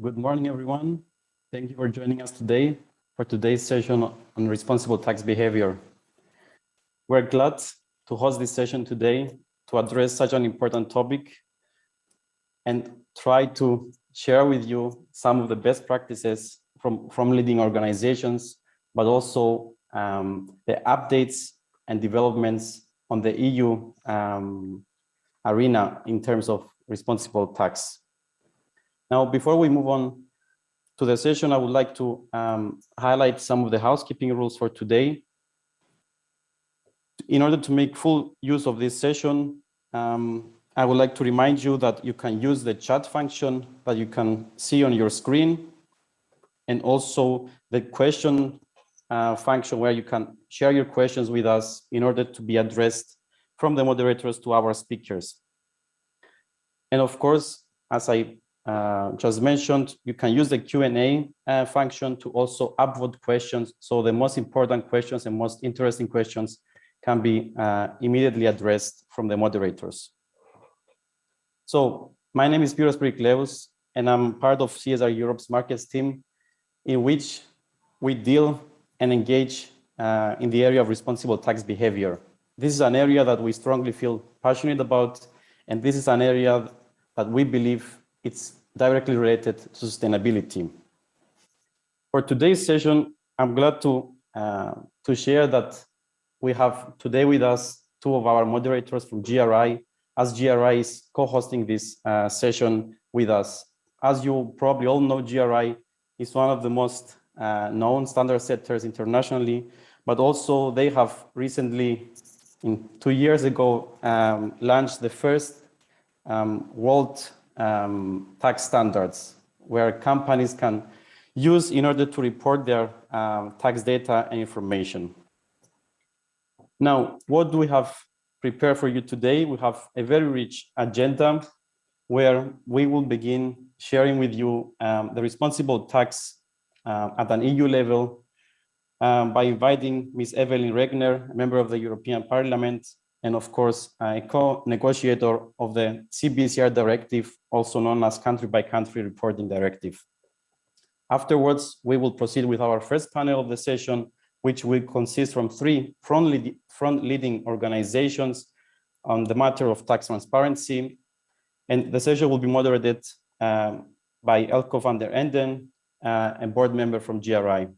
Good morning, everyone. Thank you for joining us today for today's session on responsible tax behavior. We're glad to host this session today to address such an important topic and try to share with you some of the best practices from leading organizations, but also the updates and developments on the EU arena in terms of responsible tax. Now, before we move on to the session, I would like to highlight some of the housekeeping rules for today. In order to make full use of this session, I would like to remind you that you can use the chat function that you can see on your screen, and also the question function where you can share your questions with us in order to be addressed from the moderators to our speakers. And of course, as I just mentioned, you can use the Q&A function to also upvote questions. So the most important questions and most interesting questions can be immediately addressed from the moderators. So my name is Spyros Perikleous, and I'm part of CSR Europe's markets team, in which we deal and engage in the area of responsible tax behavior. This is an area that we strongly feel passionate about, and this is an area that we believe it's directly related to sustainability. For today's session, I'm glad to share that we have today with us two of our moderators from GRI, as GRI is co-hosting this session with us. As you probably all know, GRI is one of the most known standard setters internationally, but also they have recently, 2 years ago, launched the first world tax standards, where companies can use in order to report their tax data and information. Now, what do we have prepared for you today? We have a very rich agenda where we will begin sharing with you the responsible tax at an EU level by inviting Ms. Evelyn Regner, a member of the European Parliament, and of course, a co-negotiator of the CBCR directive, also known as country-by-country reporting directive. Afterwards, we will proceed with our first panel of the session, which will consist from 3 front-leading organizations on the matter of tax transparency. And the session will be moderated by Elko van der Enden, a board member from GRI.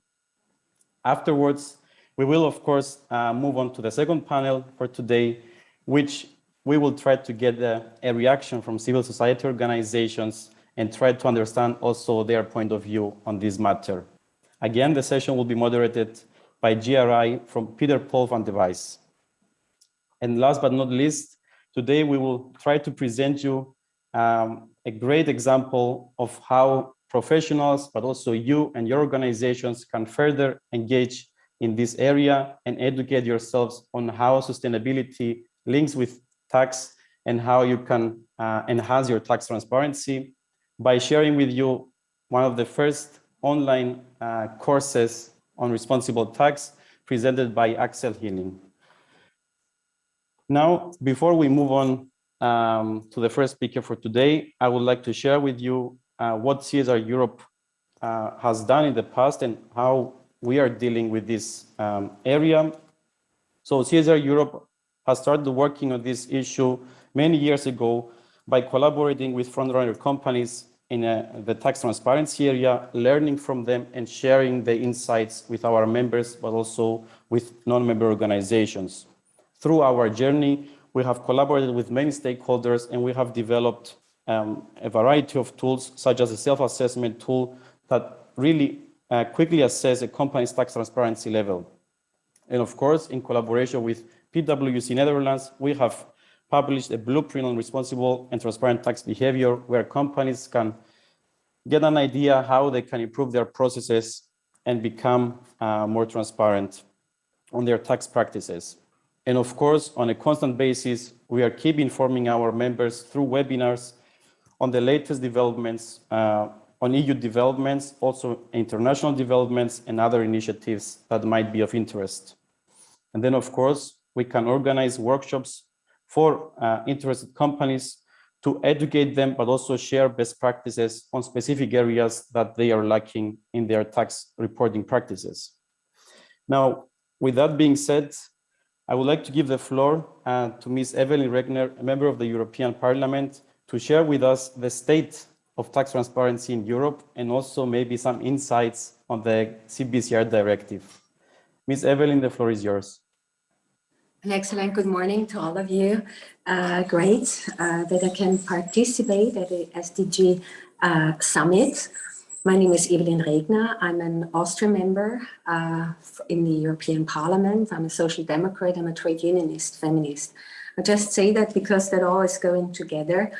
Afterwards, we will, of course, move on to the second panel for today, which we will try to get a reaction from civil society organizations and try to understand also their point of view on this matter. Again, the session will be moderated by GRI from Peter Paul van de Wijs. And last but not least, today we will try to present you a great example of how professionals, but also you and your organizations can further engage in this area and educate yourselves on how sustainability links with tax and how you can enhance your tax transparency by sharing with you one of the first online courses on responsible tax presented by Axel Healing. Now, before we move on to the first speaker for today, I would like to share with you what CSR Europe has done in the past and how we are dealing with this area. So CSR Europe has started working on this issue many years ago by collaborating with frontrunner companies in the tax transparency area, learning from them and sharing the insights with our members, but also with non-member organizations. Through our journey, we have collaborated with many stakeholders and we have developed a variety of tools, such as a self-assessment tool that really quickly assess a company's tax transparency level. And of course, in collaboration with PwC Netherlands, we have published a blueprint on responsible and transparent tax behavior, where companies can get an idea how they can improve their processes and become more transparent on their tax practices. And of course, on a constant basis, we are keep informing our members through webinars on the latest developments, on EU developments, also international developments and other initiatives that might be of interest. And then, of course, we can organize workshops for interested companies to educate them, but also share best practices on specific areas that they are lacking in their tax reporting practices. Now, with that being said, I would like to give the floor to Ms. Evelyn Regner, a member of the European Parliament, to share with us the state of tax transparency in Europe and also maybe some insights on the CBCR directive. Ms. Evelyn, the floor is yours. An excellent good morning to all of you. Great that I can participate at the SDG Summit. My name is Evelyn Regner. I'm an Austrian member in the European Parliament. I'm a social democrat. I'm a trade unionist, feminist. I just say that because that all is going together.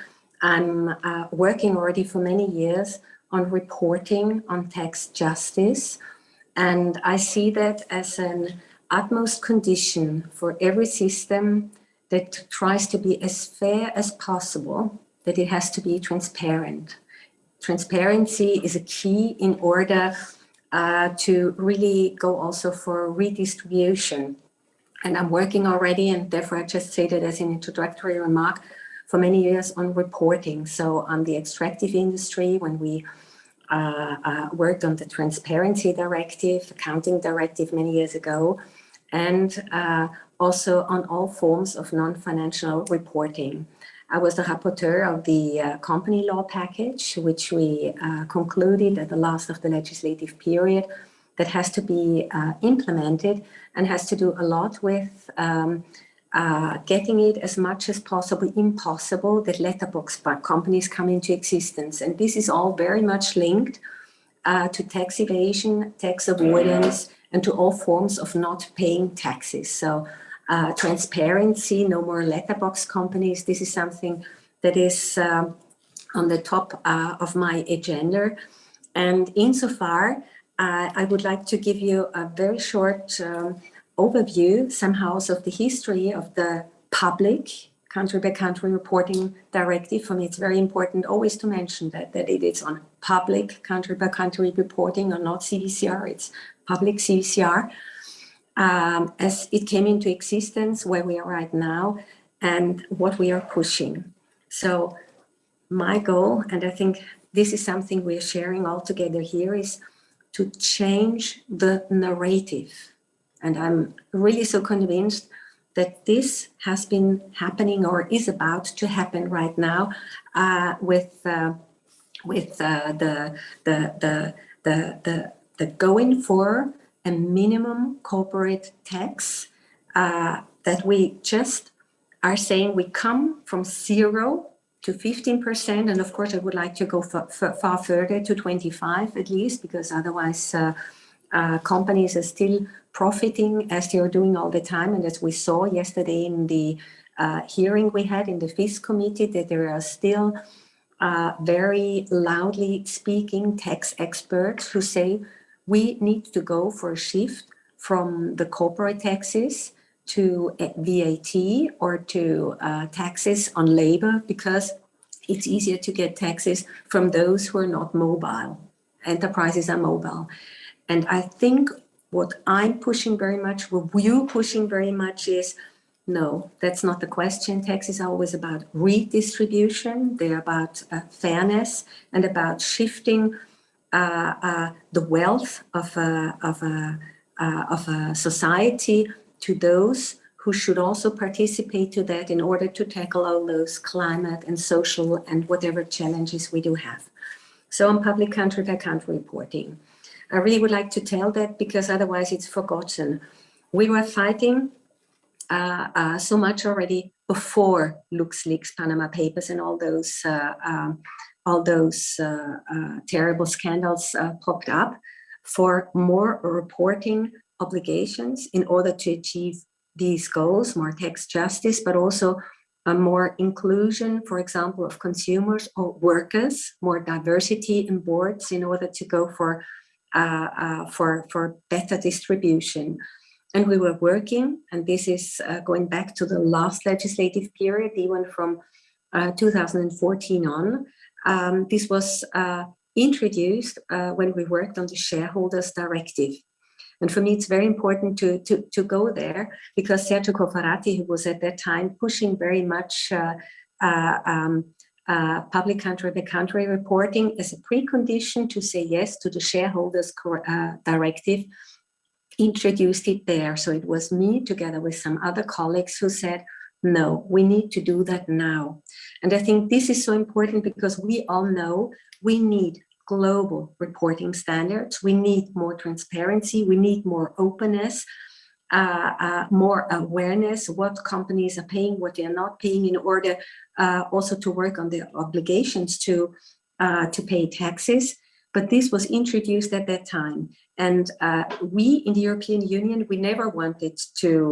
I'm working already for many years on reporting on tax justice. And I see that as an utmost condition for every system that tries to be as fair as possible, that it has to be transparent. Transparency is a key in order to really go also for redistribution. And I'm working already, and therefore I just say that as an introductory remark, for many years on reporting. So on the extractive industry, when we worked on the transparency directive, accounting directive many years ago, and also on all forms of non-financial reporting. I was the rapporteur of the company law package, which we concluded at the last of the legislative period, that has to be implemented and has to do a lot with getting it as much as possible impossible that letterbox companies come into existence. And this is all very much linked to tax evasion, tax avoidance, and to all forms of not paying taxes. So transparency, no more letterbox companies. This is something that is on the top of my agenda. And insofar, I would like to give you a very short overview somehow of the history of the public country-by-country reporting directive. For me, it's very important always to mention that it is on public country-by-country reporting or not CBCR, it's public CBCR. As it came into existence, where we are right now, and what we are pushing. So my goal, and I think this is something we're sharing all together here, is to change the narrative. And I'm really so convinced that this has been happening or is about to happen right now with the going for a minimum corporate tax that we just are saying we come from 0 to 15%. And of course, I would like to go far further to 25 at least, because otherwise companies are still profiting as they are doing all the time. And as we saw yesterday in the hearing we had in the FIS committee, that there are still very loudly speaking tax experts who say we need to go for a shift from the corporate taxes to VAT or to taxes on labor, because it's easier to get taxes from those who are not mobile. Enterprises are mobile. And I think what I'm pushing very much, what you're pushing very much is, no, that's not the question. Taxes are always about redistribution. They're about fairness and about shifting the wealth of a society to those who should also participate to that in order to tackle all those climate and social and whatever challenges we do have. So on public country-by-country reporting, I really would like to tell that, because otherwise it's forgotten. We were fighting so much already before LuxLeaks, Panama Papers, and all those terrible scandals popped up for more reporting obligations in order to achieve these goals, more tax justice, but also more inclusion, for example, of consumers or workers, more diversity in boards in order to go for better distribution. And we were working, and this is going back to the last legislative period, even from 2014 on. This was introduced when we worked on the shareholders directive. And for me, it's very important to go there, because Sergio Cofferati, who was at that time pushing very much public country-by-country reporting as a precondition to say yes to the shareholders directive, introduced it there. So it was me together with some other colleagues who said, no, we need to do that now. And I think this is so important because we all know we need global reporting standards. We need more transparency. We need more openness, more awareness, what companies are paying, what they are not paying, in order also to work on their obligations to pay taxes. But this was introduced at that time. And we in the European Union, we never wanted to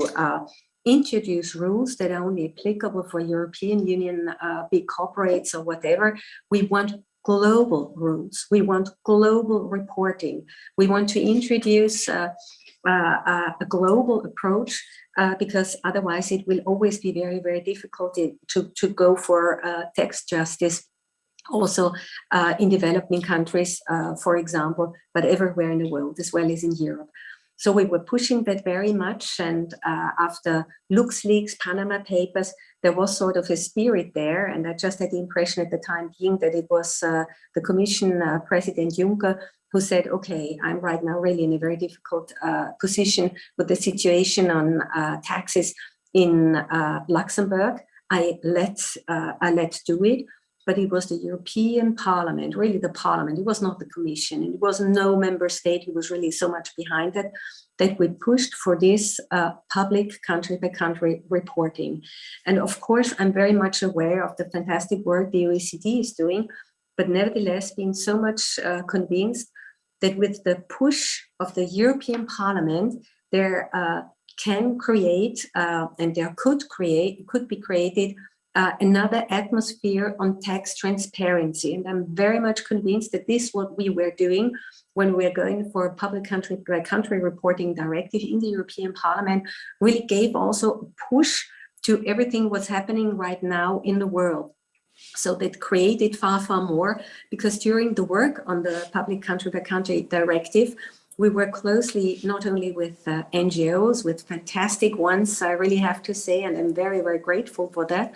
introduce rules that are only applicable for European Union big corporates or whatever. We want global rules. We want global reporting. We want to introduce a global approach because otherwise it will always be very, very difficult to go for tax justice also in developing countries, for example, but everywhere in the world, as well as in Europe. So we were pushing that very much. And after LuxLeaks, Panama Papers, there was sort of a spirit there. And I just had the impression at the time being that it was the Commission President Juncker who said, okay, I'm right now really in a very difficult position with the situation on taxes in Luxembourg. I let do it. But it was the European Parliament, really the Parliament. It was not the Commission. It was no member state who was really so much behind it, that we pushed for this public country-by-country reporting. And of course, I'm very much aware of the fantastic work the OECD is doing, but nevertheless, being so much convinced that with the push of the European Parliament, there can create, and there could be created another atmosphere on tax transparency. And I'm very much convinced that this is what we were doing when we're going for a public country-by-country reporting directive in the European Parliament, really gave also a push to everything what's happening right now in the world. So that created far, far more, because during the work on the public country-by-country directive, we work closely not only with NGOs, with fantastic ones, I really have to say, and I'm very, very grateful for that,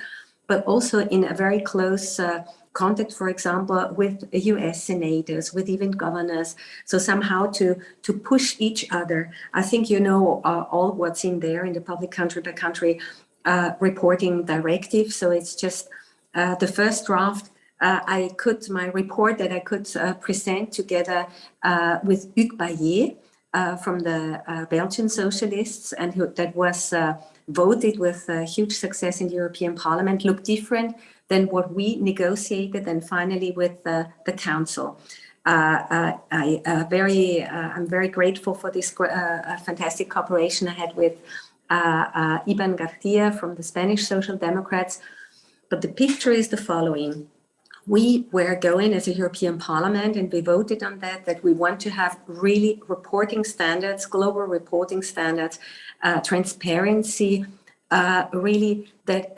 but also in a very close contact, for example, with US senators, with even governors. So somehow to push each other. I think you know all what's in there in the public country-by-country reporting directive. So it's just the first draft. My report that I could present together with Hugues Bayet from the Belgian socialists, and that was voted with huge success in the European Parliament, looked different than what we negotiated and finally with the Council. I'm very grateful for this fantastic cooperation I had with Iban Garcia from the Spanish Social Democrats. But the picture is the following. We were going as a European Parliament, and we voted on that we want to have really reporting standards, global reporting standards, transparency, really that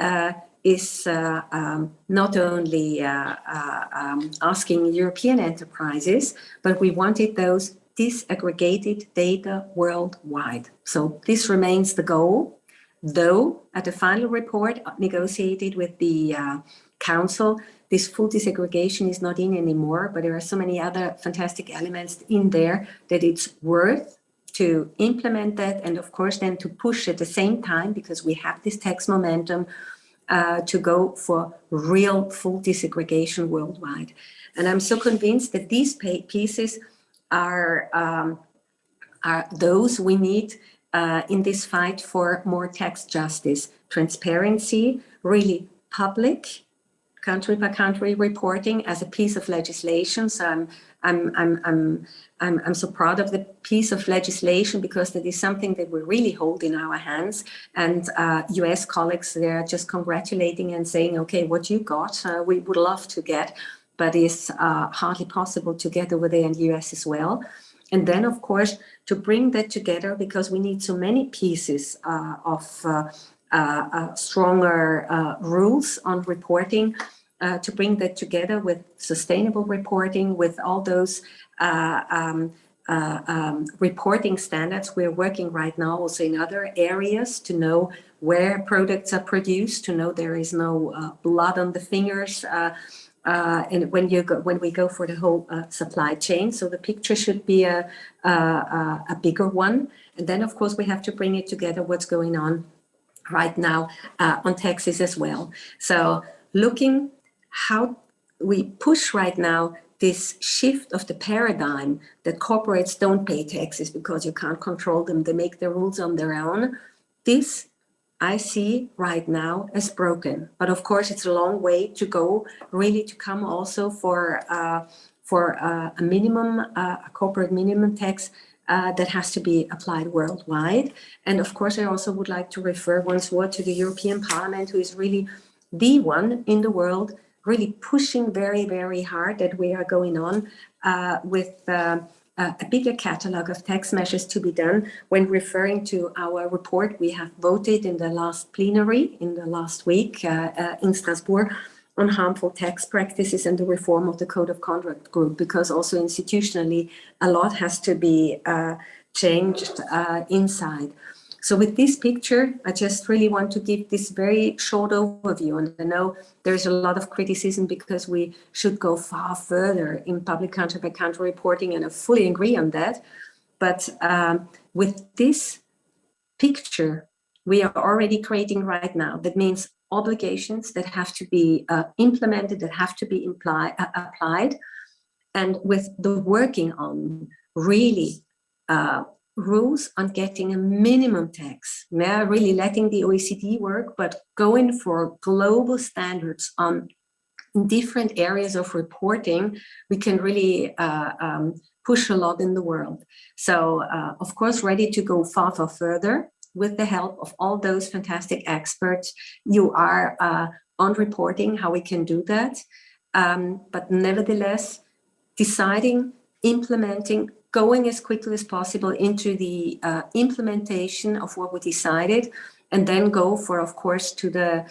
is not only asking European enterprises, but we wanted those disaggregated data worldwide. So this remains the goal, though at the final report negotiated with the Council, this full disaggregation is not in anymore, but there are so many other fantastic elements in there that it's worth to implement that, and of course then to push at the same time, because we have this tax momentum, to go for real full disaggregation worldwide. And I'm so convinced that these pieces are those we need in this fight for more tax justice, transparency, really public country-by-country reporting as a piece of legislation. So I'm so proud of the piece of legislation, because that is something that we really hold in our hands. And US colleagues, they're just congratulating and saying, okay, what you got, we would love to get, but it's hardly possible to get over there in the US as well. And then, of course, to bring that together, because we need so many pieces of stronger rules on reporting, to bring that together with sustainable reporting, with all those reporting standards. We're working right now also in other areas to know where products are produced, to know there is no blood on the fingers, and when we go for the whole supply chain. So the picture should be a bigger one. And then, of course, we have to bring it together what's going on right now on taxes as well. So looking how we push right now this shift of the paradigm that corporates don't pay taxes because you can't control them. They make the rules on their own. This I see right now as broken. But of course, it's a long way to go, really, to come also for a minimum, a corporate minimum tax that has to be applied worldwide. And of course, I also would like to refer once more to the European Parliament, who is really the one in the world really pushing very, very hard that we are going on with a bigger catalog of tax measures to be done. When referring to our report, we have voted in the last plenary in the last week in Strasbourg on harmful tax practices and the reform of the Code of Conduct Group, because also institutionally a lot has to be changed inside. So with this picture, I just really want to give this very short overview. And I know there's a lot of criticism because we should go far further in public country by country reporting, and I fully agree on that. But with this picture, we are already creating right now. That means obligations that have to be implemented, that have to be applied. And with the working on really rules on getting a minimum tax, really letting the OECD work, but going for global standards on different areas of reporting, we can really push a lot in the world. So, of course, ready to go far, far further with the help of all those fantastic experts. You are on reporting how we can do that. But nevertheless, deciding, implementing, going as quickly as possible into the implementation of what we decided, and then go for, of course, to the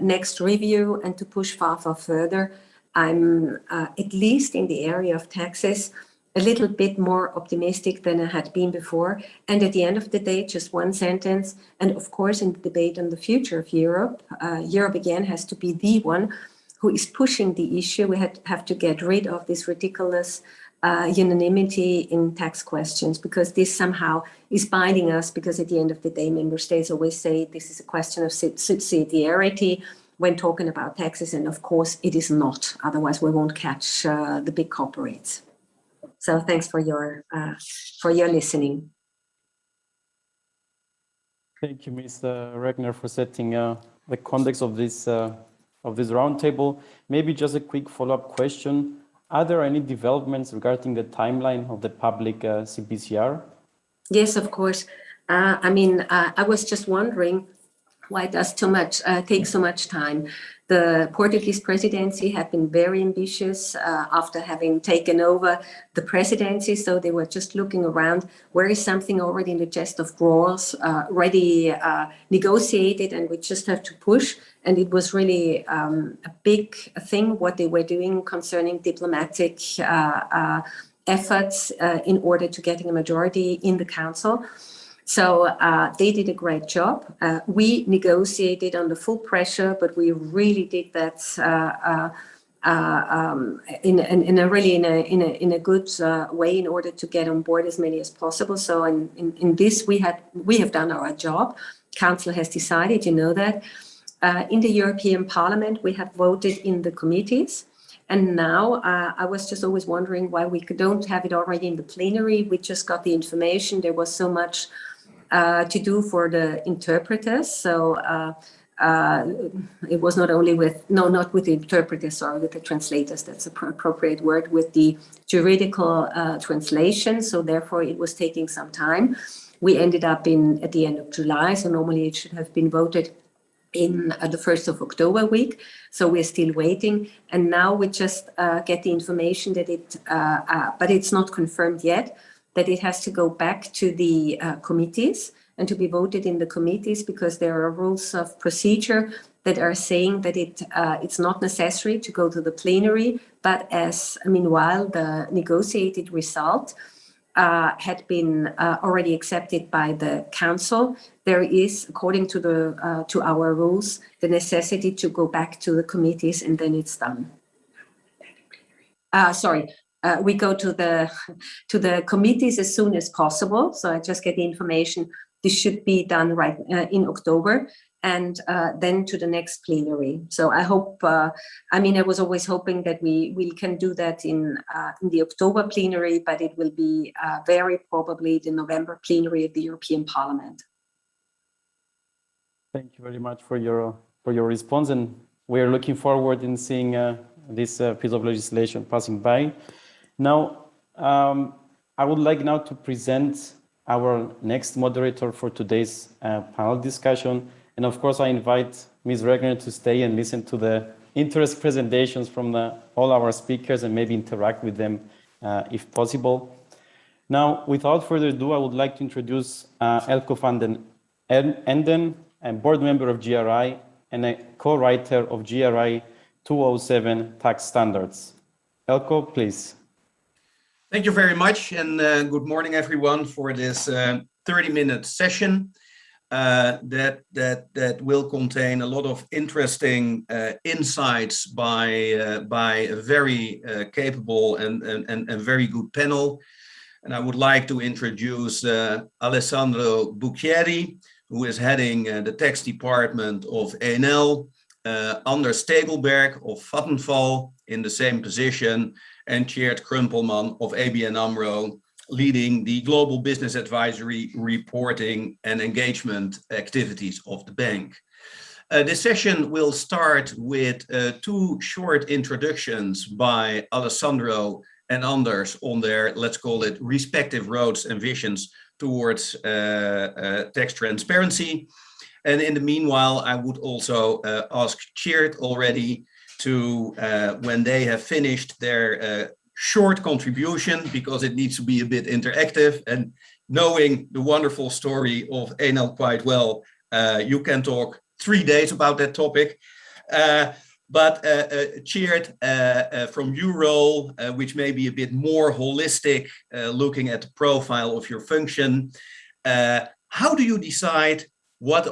next review and to push far, far further. I'm at least in the area of taxes a little bit more optimistic than I had been before. And at the end of the day, just one sentence. And of course, in the debate on the future of Europe, Europe again has to be the one who is pushing the issue. We have to get rid of this ridiculous unanimity in tax questions, because this somehow is binding us, because at the end of the day, member states always say this is a question of subsidiarity when talking about taxes, and of course it is not. Otherwise we won't catch the big corporates. So thanks for your listening. Thank you, Ms. Regner, for setting the context of this roundtable. Maybe just a quick follow-up question. Are there any developments regarding the timeline of the public CBCR? Yes, of course. I was just wondering why it does take so much time. The Portuguese presidency had been very ambitious after having taken over the presidency. So they were just looking around, where is something already in the chest of drawers, ready negotiated, and we just have to push. And it was really a big thing what they were doing concerning diplomatic efforts in order to getting a majority in the council. So they did a great job. We negotiated under full pressure, but we really did that in a good way in order to get on board as many as possible. So in this we have done our job. Council has decided, you know that. In the European Parliament, we have voted in the committees. And now I was just always wondering why we don't have it already in the plenary. We just got the information. There was so much to do for the interpreters. So it was not only not with the interpreters, sorry, with the translators, that's the appropriate word, with the juridical translation. So therefore it was taking some time. We ended up at the end of July. So normally it should have been voted in the 1st of October week. So we're still waiting. And now we just get the information that but it's not confirmed yet, that it has to go back to the committees and to be voted in the committees, because there are rules of procedure that are saying that it's not necessary to go to the plenary, But as meanwhile, the negotiated result had been already accepted by the council, there is, according to the to our rules, the necessity to go back to the committees, and then it's done. We go to the committees as soon as possible. So I just get the information. This should be done right in October, and then to the next plenary. So I hope. I was always hoping that we can do that in the October plenary, but it will be very probably the November plenary of the European Parliament. Thank you very much for your response, and we are looking forward in seeing this piece of legislation passing by. Now, I would like now to present our next moderator for today's panel discussion. And of course, I invite Ms. Regner to stay and listen to the interesting presentations from all our speakers and maybe interact with them if possible. Now, without further ado, I would like to introduce Elko van den Enden, a board member of GRI and a co-writer of GRI 207 tax standards. Elko, please. Thank you very much, and good morning, everyone, for this 30-minute session that will contain a lot of interesting insights by a very capable and very good panel. And I would like to introduce Alessandro Bucchieri, who is heading the tax department of ANL, Anders Tegelberg of Vattenfall in the same position, and Tjeerd Krumpelman of ABN AMRO, leading the global business advisory, reporting and engagement activities of the bank. This session will start with two short introductions by Alessandro and Anders on their, let's call it, respective roads and visions towards tax transparency. And in the meanwhile, I would also ask Tjeerd already to, when they have finished their short contribution, because it needs to be a bit interactive, and knowing the wonderful story of ANL quite well, you can talk 3 days about that topic. But Tjeerd, from your role, which may be a bit more holistic, looking at the profile of your function, how do you decide what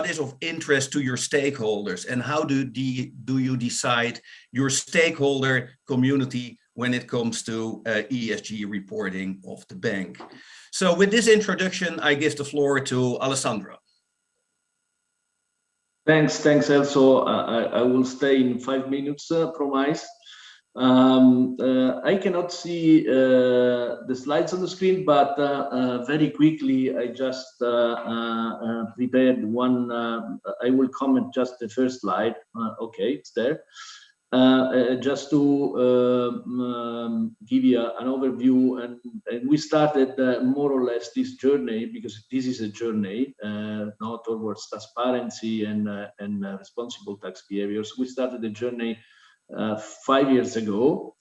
is of interest to your stakeholders, and how do you decide your stakeholder community when it comes to ESG reporting of the bank? So with this introduction, I give the floor to Alessandro. Thanks, Elso. I will stay in 5 minutes, promise. I cannot see the slides on the screen, but very quickly, I just prepared one. I will comment just the first slide. Okay, it's there. Just to give you an overview, and we started more or less this journey, because this is a journey now towards transparency and responsible tax behaviors. We started the journey 5 years ago,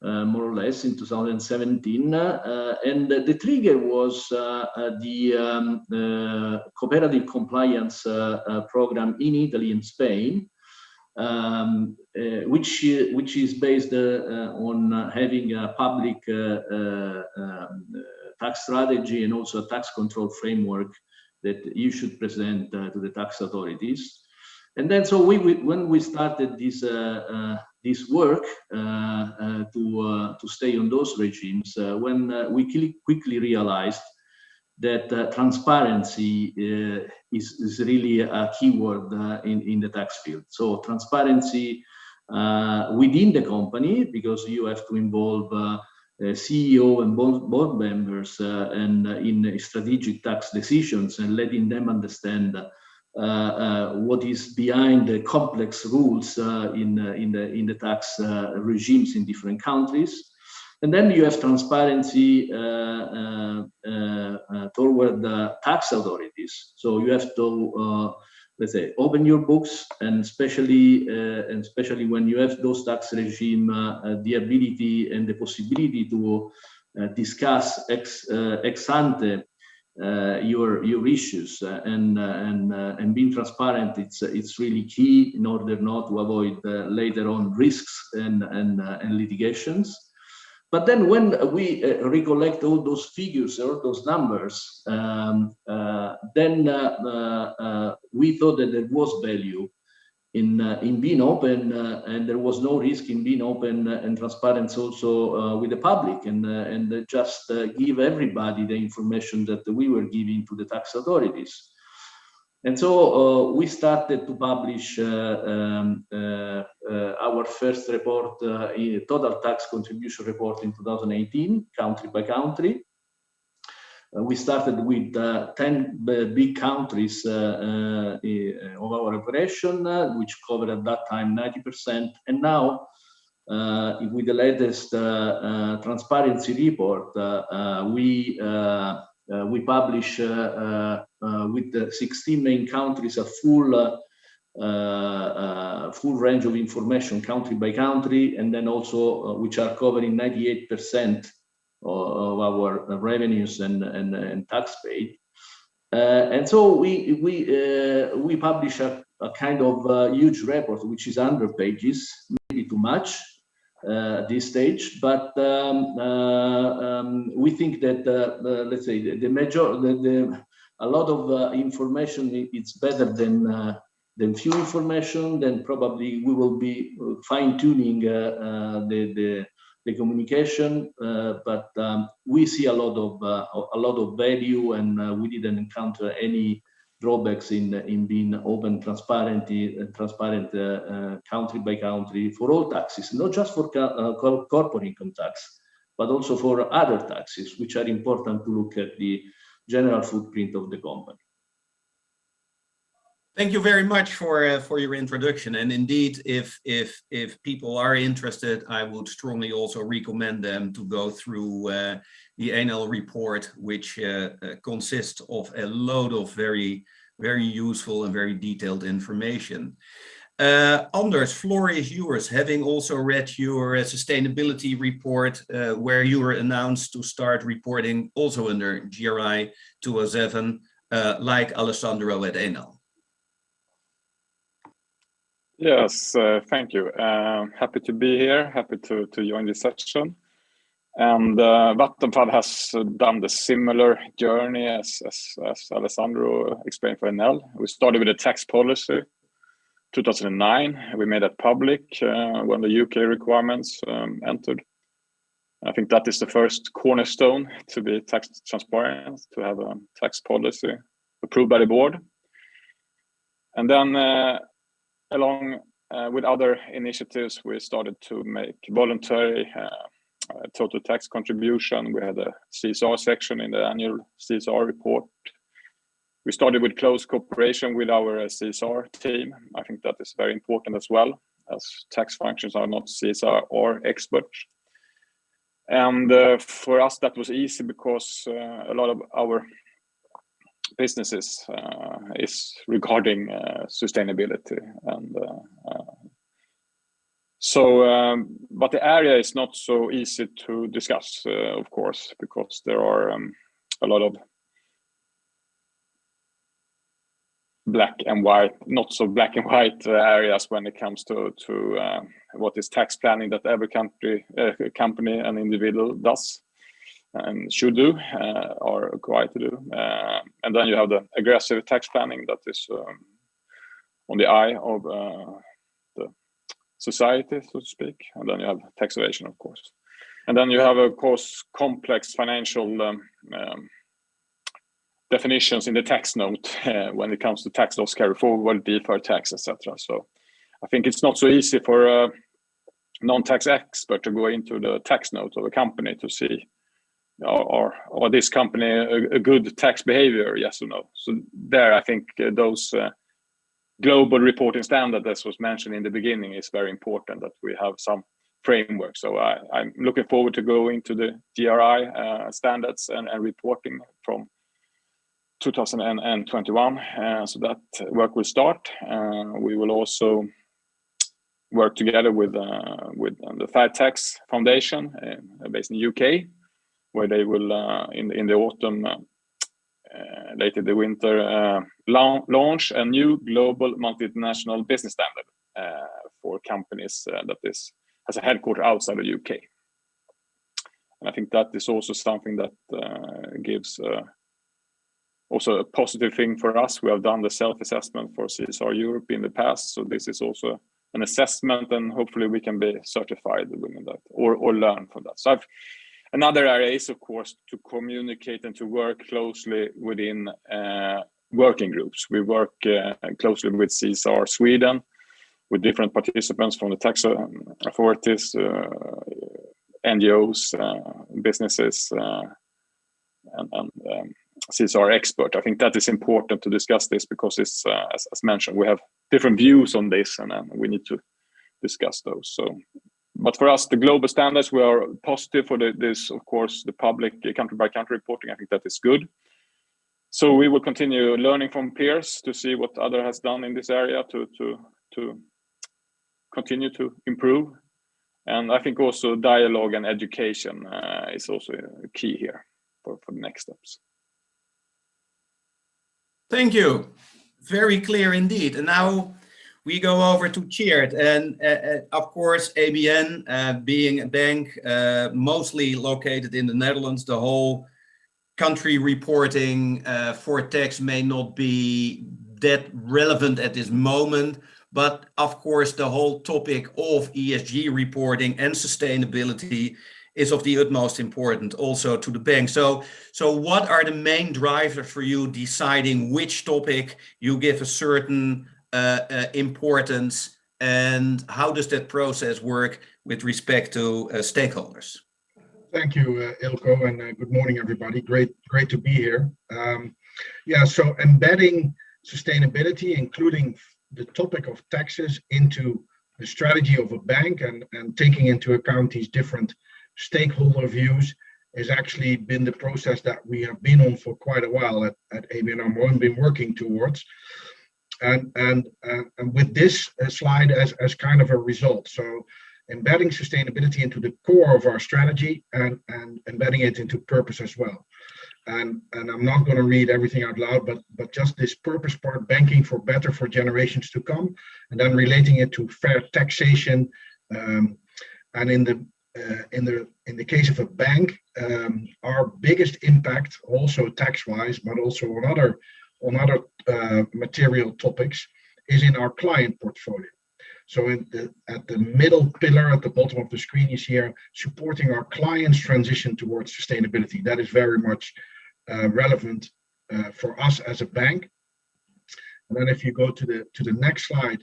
more or less in 2017, and the trigger was the cooperative compliance program in Italy and Spain, which is based on having a public tax strategy and also a tax control framework that you should present to the tax authorities. And then, so when we started this work to stay on those regimes, when we quickly realized that transparency is really a keyword in the tax field. So transparency within the company, because you have to involve CEO and board members and in strategic tax decisions, and letting them understand what is behind the complex rules in the tax regimes in different countries. And then you have transparency toward the tax authorities. So you have to, let's say, open your books, and especially when you have those tax regime, the ability and the possibility to discuss ex ante your issues, and being transparent, it's really key in order not to avoid later on risks and litigations. But then when we recollect all those figures or those numbers, then we thought that there was value in being open, and there was no risk in being open and transparent also with the public, and just give everybody the information that we were giving to the tax authorities. And so we started to publish our first report, total tax contribution report in 2018, country by country. We started with 10 big countries of our operation, which covered at that time 90%. And now, with the latest transparency report, we publish with the 16 main countries a full range of information country by country, and then also which are covering 98% of our revenues and tax paid. And so we publish a kind of huge report, which is 100 pages, maybe too much at this stage, but we think that let's say a lot of information, it's better than few information. Then probably we will be fine-tuning the communication, but we see a lot of value, and we didn't encounter any drawbacks in being open, transparent country by country for all taxes, not just for corporate income tax, but also for other taxes, which are important to look at the general footprint of the company. Thank you very much for your introduction. And indeed, if people are interested, I would strongly also recommend them to go through the annual report, which consists of a load of very, very useful and very detailed information. Anders, floor is yours. Having also read your sustainability report, where you were announced to start reporting also under GRI 207, like Alessandro at Enel. Yes, thank you. Happy to be here, happy to join this session. And Vattenfall has done the similar journey as Alessandro explained for Enel. We started with a tax policy, 2009. We made that public when the UK requirements entered. I think that is the first cornerstone to be tax transparent, to have a tax policy approved by the board. And then along with other initiatives, we started to make voluntary total tax contribution. We had a CSR section in the annual CSR report. We started with close cooperation with our CSR team. I think that is very important as well, as tax functions are not CSR or experts. And for us, that was easy because a lot of our businesses is regarding sustainability, and but the area is not so easy to discuss, of course, because there are a lot of black and white, not so black and white areas when it comes to what is tax planning that every company and individual does and should do, or required to do. And then you have the aggressive tax planning that is on the eye of the society, so to speak. And then you have tax evasion, of course. And then you have, of course, complex financial definitions in the tax note when it comes to tax loss carry forward, deferred tax, etc. So I think it's not so easy for a non-tax expert to go into the tax note of a company to see or this company a good tax behavior, yes or no. So there, I think those global reporting standard, as was mentioned in the beginning, is very important, that we have some framework. So I'm looking forward to going to the GRI standards and reporting from 2021. So that work will start. We will also work together with the Fair Tax Foundation based in the UK, where they will in the autumn late in the winter, launch a new global multinational business standard for companies that has a headquarter outside of the UK. And I think that is also something that gives also a positive thing for us. We have done the self-assessment for CSR Europe in the past, so this is also an assessment, and hopefully we can be certified within that or learn from that. So another area is, of course, to communicate and to work closely within working groups. We work closely with CSR Sweden, with different participants from the tax authorities, NGOs, businesses, and CSR expert. I think that is important to discuss this because it's, as mentioned, we have different views on this, and we need to discuss those. So, but for us, the global standards, we are positive for this, of course, the public country by country reporting. I think that is good. So we will continue learning from peers to see what other has done in this area to continue to improve. And I think also dialogue and education is also key here for the next steps. Thank you. Very clear indeed. And now we go over to Tjeerd. And of course, ABN being a bank mostly located in the Netherlands, the whole country reporting for tax may not be that relevant at this moment. But of course, the whole topic of ESG reporting and sustainability is of the utmost importance also to the bank. So what are the main drivers for you deciding which topic you give a certain importance, and how does that process work with respect to stakeholders? Thank you, Ilko, and good morning, everybody. Great to be here. So embedding sustainability, including the topic of taxes, into the strategy of a bank and taking into account these different stakeholder views has actually been the process that we have been on for quite a while at ABN AMRO and been working towards. And with this slide as kind of a result. So embedding sustainability into the core of our strategy and embedding it into purpose as well. And I'm not going to read everything out loud, but just this purpose part, banking for better for generations to come, and then relating it to fair taxation. And in the case of a bank, our biggest impact, also tax-wise, but also on other material topics, is in our client portfolio. So at the middle pillar at the bottom of the screen, you see here supporting our clients' transition towards sustainability. That is very much relevant for us as a bank. And then if you go to the next slide,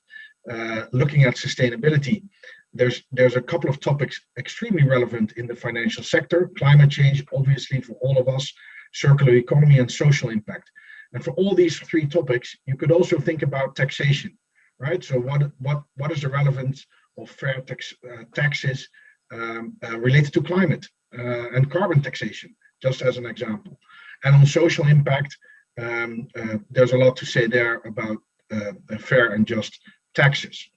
looking at sustainability, there's a couple of topics extremely relevant in the financial sector: climate change, obviously for all of us, circular economy, and social impact. And for all these three topics, you could also think about taxation, right? So what is the relevance of fair taxes related to climate and carbon taxation, just as an example. And on social impact, there's a lot to say there about fair and just taxes.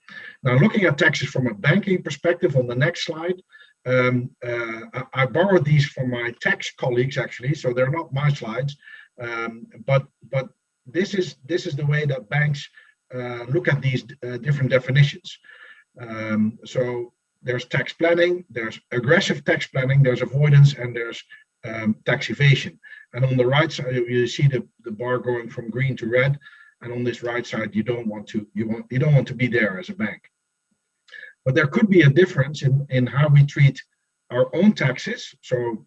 Now, looking at taxes from a banking perspective on the next slide, I borrowed these from my tax colleagues, actually, so they're not my slides, but this is the way that banks look at these different definitions. So there's tax planning, there's aggressive tax planning, there's avoidance, and there's tax evasion. And on the right side, you see the bar going from green to red. And on this right side, you don't want to be there as a bank. But there could be a difference in how we treat our own taxes. So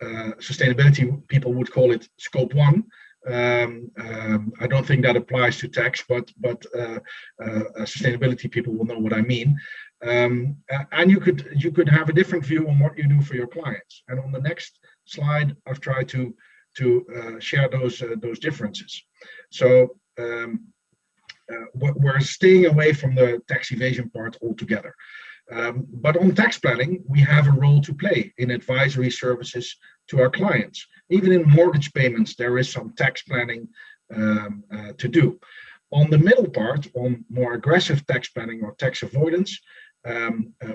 sustainability, people would call it scope 1. I don't think that applies to tax, but sustainability people will know what I mean. And you could have a different view on what you do for your clients. And on the next slide, I've tried to share those differences. So we're staying away from the tax evasion part altogether. But on tax planning, we have a role to play in advisory services to our clients. Even in mortgage payments, there is some tax planning to do. On the middle part, on more aggressive tax planning or tax avoidance,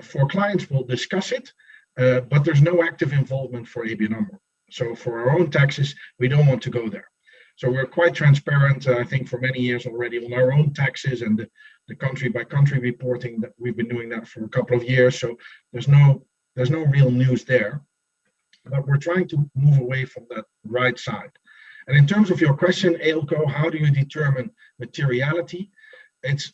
for clients, we'll discuss it, but there's no active involvement for ABN AMRO. So for our own taxes, we don't want to go there. So we're quite transparent, I think, for many years already on our own taxes and the country by country reporting. That we've been doing that for a couple of years. So there's no real news there. But we're trying to move away from that right side. And in terms of your question, Eelco, how do you determine materiality? It's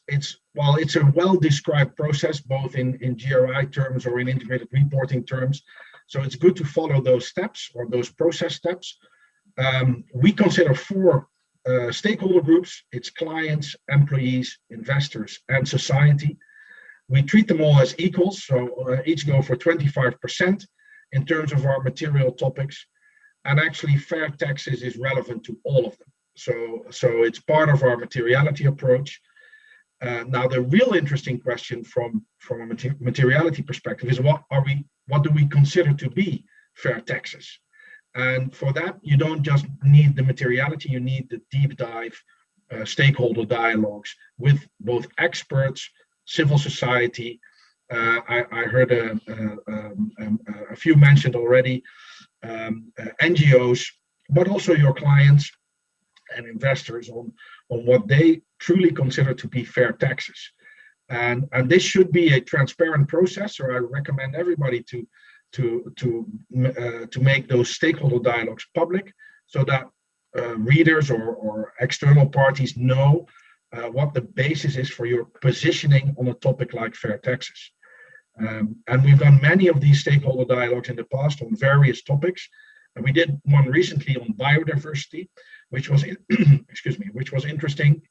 a well-described process, both in GRI terms or in integrated reporting terms. So it's good to follow those steps or those process steps. We consider 4 stakeholder groups. It's clients, employees, investors, and society. We treat them all as equals, so each go for 25% in terms of our material topics. And actually, fair taxes is relevant to all of them. So it's part of our materiality approach. Now, the real interesting question from a materiality perspective is what do we consider to be fair taxes? And for that, you don't just need the materiality, you need the deep dive stakeholder dialogues with both experts, civil society. I heard a few mentioned already, NGOs, but also your clients and investors on what they truly consider to be fair taxes. And this should be a transparent process, so I recommend everybody to make those stakeholder dialogues public, so that readers or external parties know what the basis is for your positioning on a topic like fair taxes. And we've done many of these stakeholder dialogues in the past on various topics. And we did one recently on biodiversity, which was which was interesting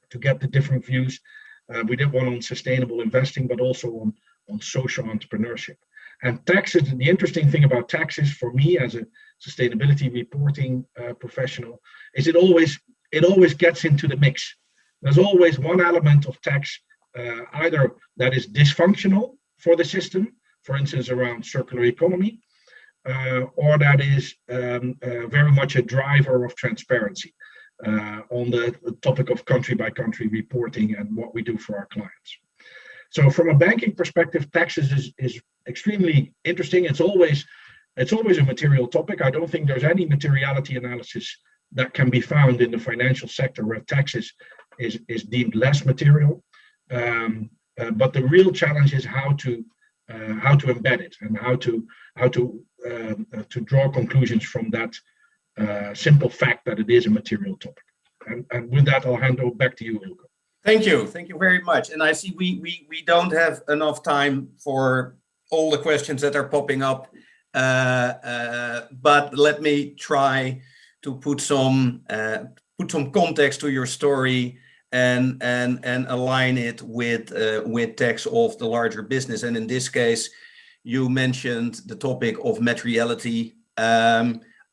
to get the different views. We did one on sustainable investing, but also on social entrepreneurship. And taxes, the interesting thing about taxes for me as a sustainability reporting professional is it always gets into the mix. There's always one element of tax either that is dysfunctional for the system, for instance, around circular economy, or that is very much a driver of transparency on the topic of country by country reporting and what we do for our clients. So from a banking perspective, taxes is extremely interesting. It's always a material topic. I don't think there's any materiality analysis that can be found in the financial sector where taxes is deemed less material. But the real challenge is how to embed it and how to draw conclusions from that simple fact that it is a material topic. And with that, I'll hand over back to you, Eelco. Thank you very much. And I see we don't have enough time for all the questions that are popping up, but let me try to put some context to your story and align it with tax of the larger business. And in this case, you mentioned the topic of materiality.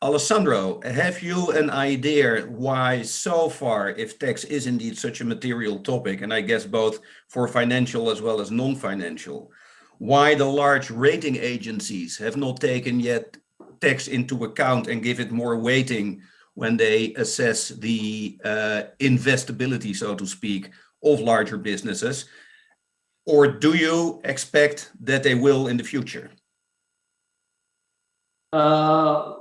Alessandro, have you an idea why so far, if tax is indeed such a material topic, and I guess both for financial as well as non-financial, why the large rating agencies have not taken yet tax into account and give it more weighting when they assess the investability, so to speak, of larger businesses? Or do you expect that they will in the future? To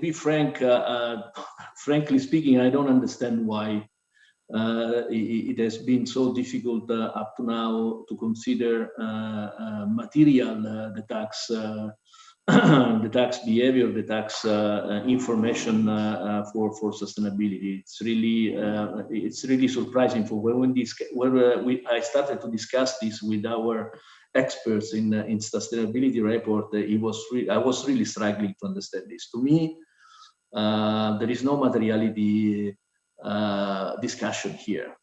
be frank, frankly speaking, I don't understand why it has been so difficult up to now to consider material the tax behavior, the tax information for sustainability. It's really surprising. For when I started to discuss this with our experts in sustainability report, I was really struggling to understand this. To me, there is no materiality discussion here.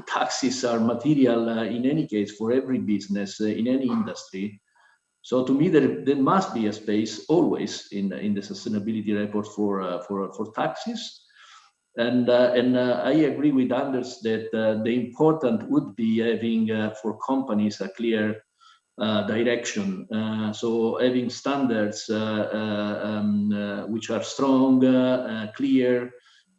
Taxes are material in any case for every business in any industry. So to me, there must be a space always in the sustainability report for taxes. And I agree with Anders that the important would be having for companies a clear direction. So having standards which are strong, clear,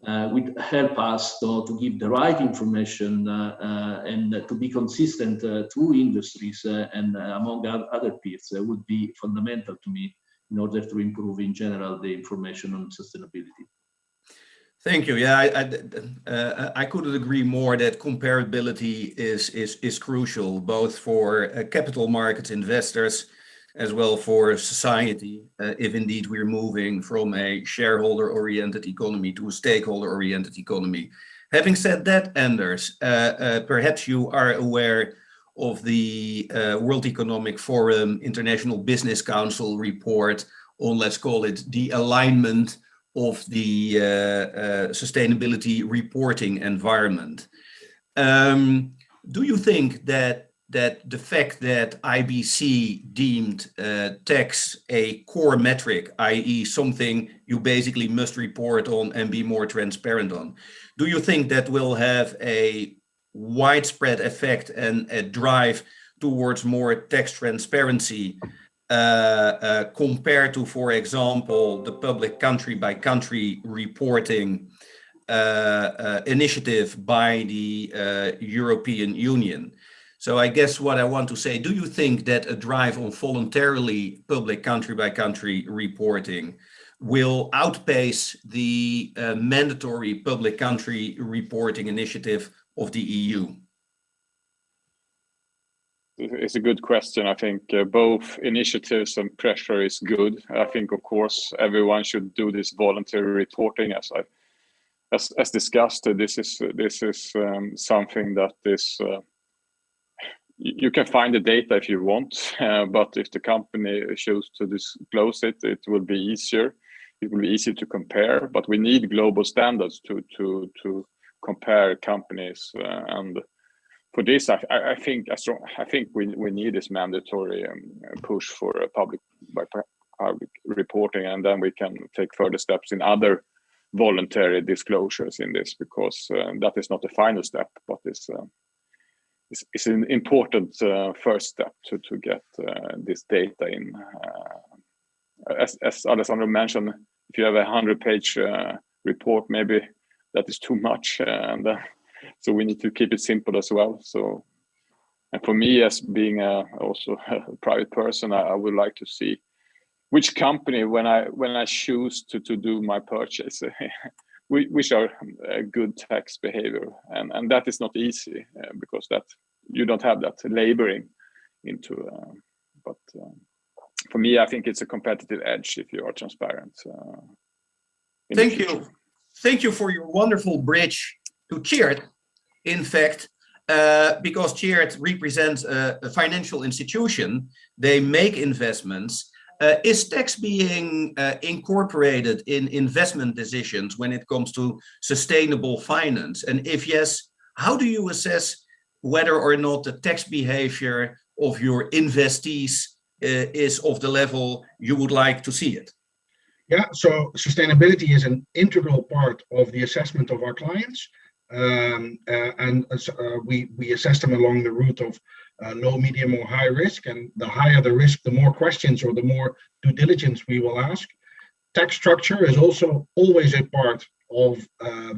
would help us to give the right information and to be consistent to industries and among other peers would be fundamental to me in order to improve in general the information on sustainability. Thank you. Yeah, I couldn't agree more that comparability is crucial, both for capital markets investors as well for society, if indeed we're moving from a shareholder-oriented economy to a stakeholder-oriented economy. Having said that, Anders, perhaps you are aware of the World Economic Forum International Business Council report on, let's call it, the alignment of the sustainability reporting environment. Do you think that the fact that IBC deemed tax a core metric, i.e. something you basically must report on and be more transparent on, do you think that will have a widespread effect and a drive towards more tax transparency compared to, for example, the public country-by-country reporting initiative by the European Union? So I guess what I want to say, do you think that a drive on voluntarily public country-by-country reporting will outpace the mandatory public country reporting initiative of the EU? It's a good question. I think both initiatives and pressure is good. I think, of course, everyone should do this voluntary reporting. As discussed, this is something that is you can find the data if you want, but if the company chooses to disclose it, it will be easier. It will be easier to compare. But we need global standards to compare companies and. For this, I think we need this mandatory push for public reporting, and then we can take further steps in other voluntary disclosures in this, because that is not the final step, but it's an important first step to get this data in. As Alessandro mentioned, if you have a 100-page report, maybe that is too much, and so we need to keep it simple as well. So, and for me, as being also a private person, I would like to see which company, when I choose to do my purchase, which are a good tax behavior, and that is not easy because that you don't have that laboring into. But for me, I think it's a competitive edge if you are transparent. Thank you. Thank you for your wonderful bridge to Chert. In fact, because Chert represents a financial institution, they make investments. Is tax being incorporated in investment decisions when it comes to sustainable finance? And if yes, how do you assess whether or not the tax behavior of your investees is of the level you would like to see it? Yeah, so sustainability is an integral part of the assessment of our clients. We assess them along the route of low, medium, or high risk. And the higher the risk, the more questions or the more due diligence we will ask. Tax structure is also always a part of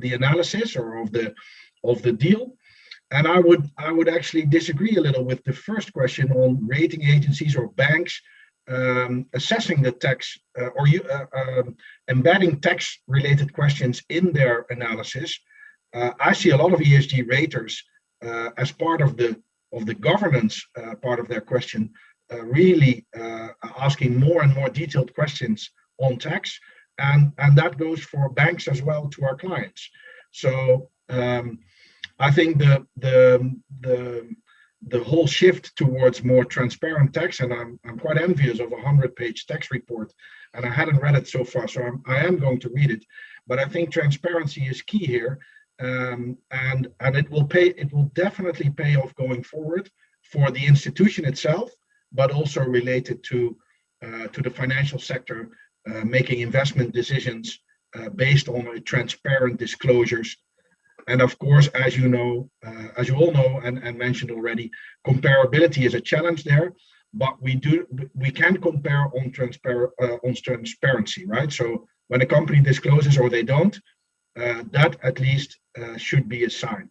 the analysis or of the deal. And I would actually disagree a little with the first question on rating agencies or banks assessing the tax or embedding tax-related questions in their analysis. I see a lot of ESG raters as part of the governance part of their question, really asking more and more detailed questions on tax, and that goes for banks as well to our clients. So I think the whole shift towards more transparent tax, and I'm quite envious of a 100-page tax report, and I hadn't read it so far, so I am going to read it. But I think transparency is key here, and it will definitely pay off going forward for the institution itself, but also related to the financial sector making investment decisions based on transparent disclosures. And of course, as you know, as you all know and mentioned already, comparability is a challenge there, but we can compare on transparency, right? So when a company discloses or they don't, that at least should be a sign.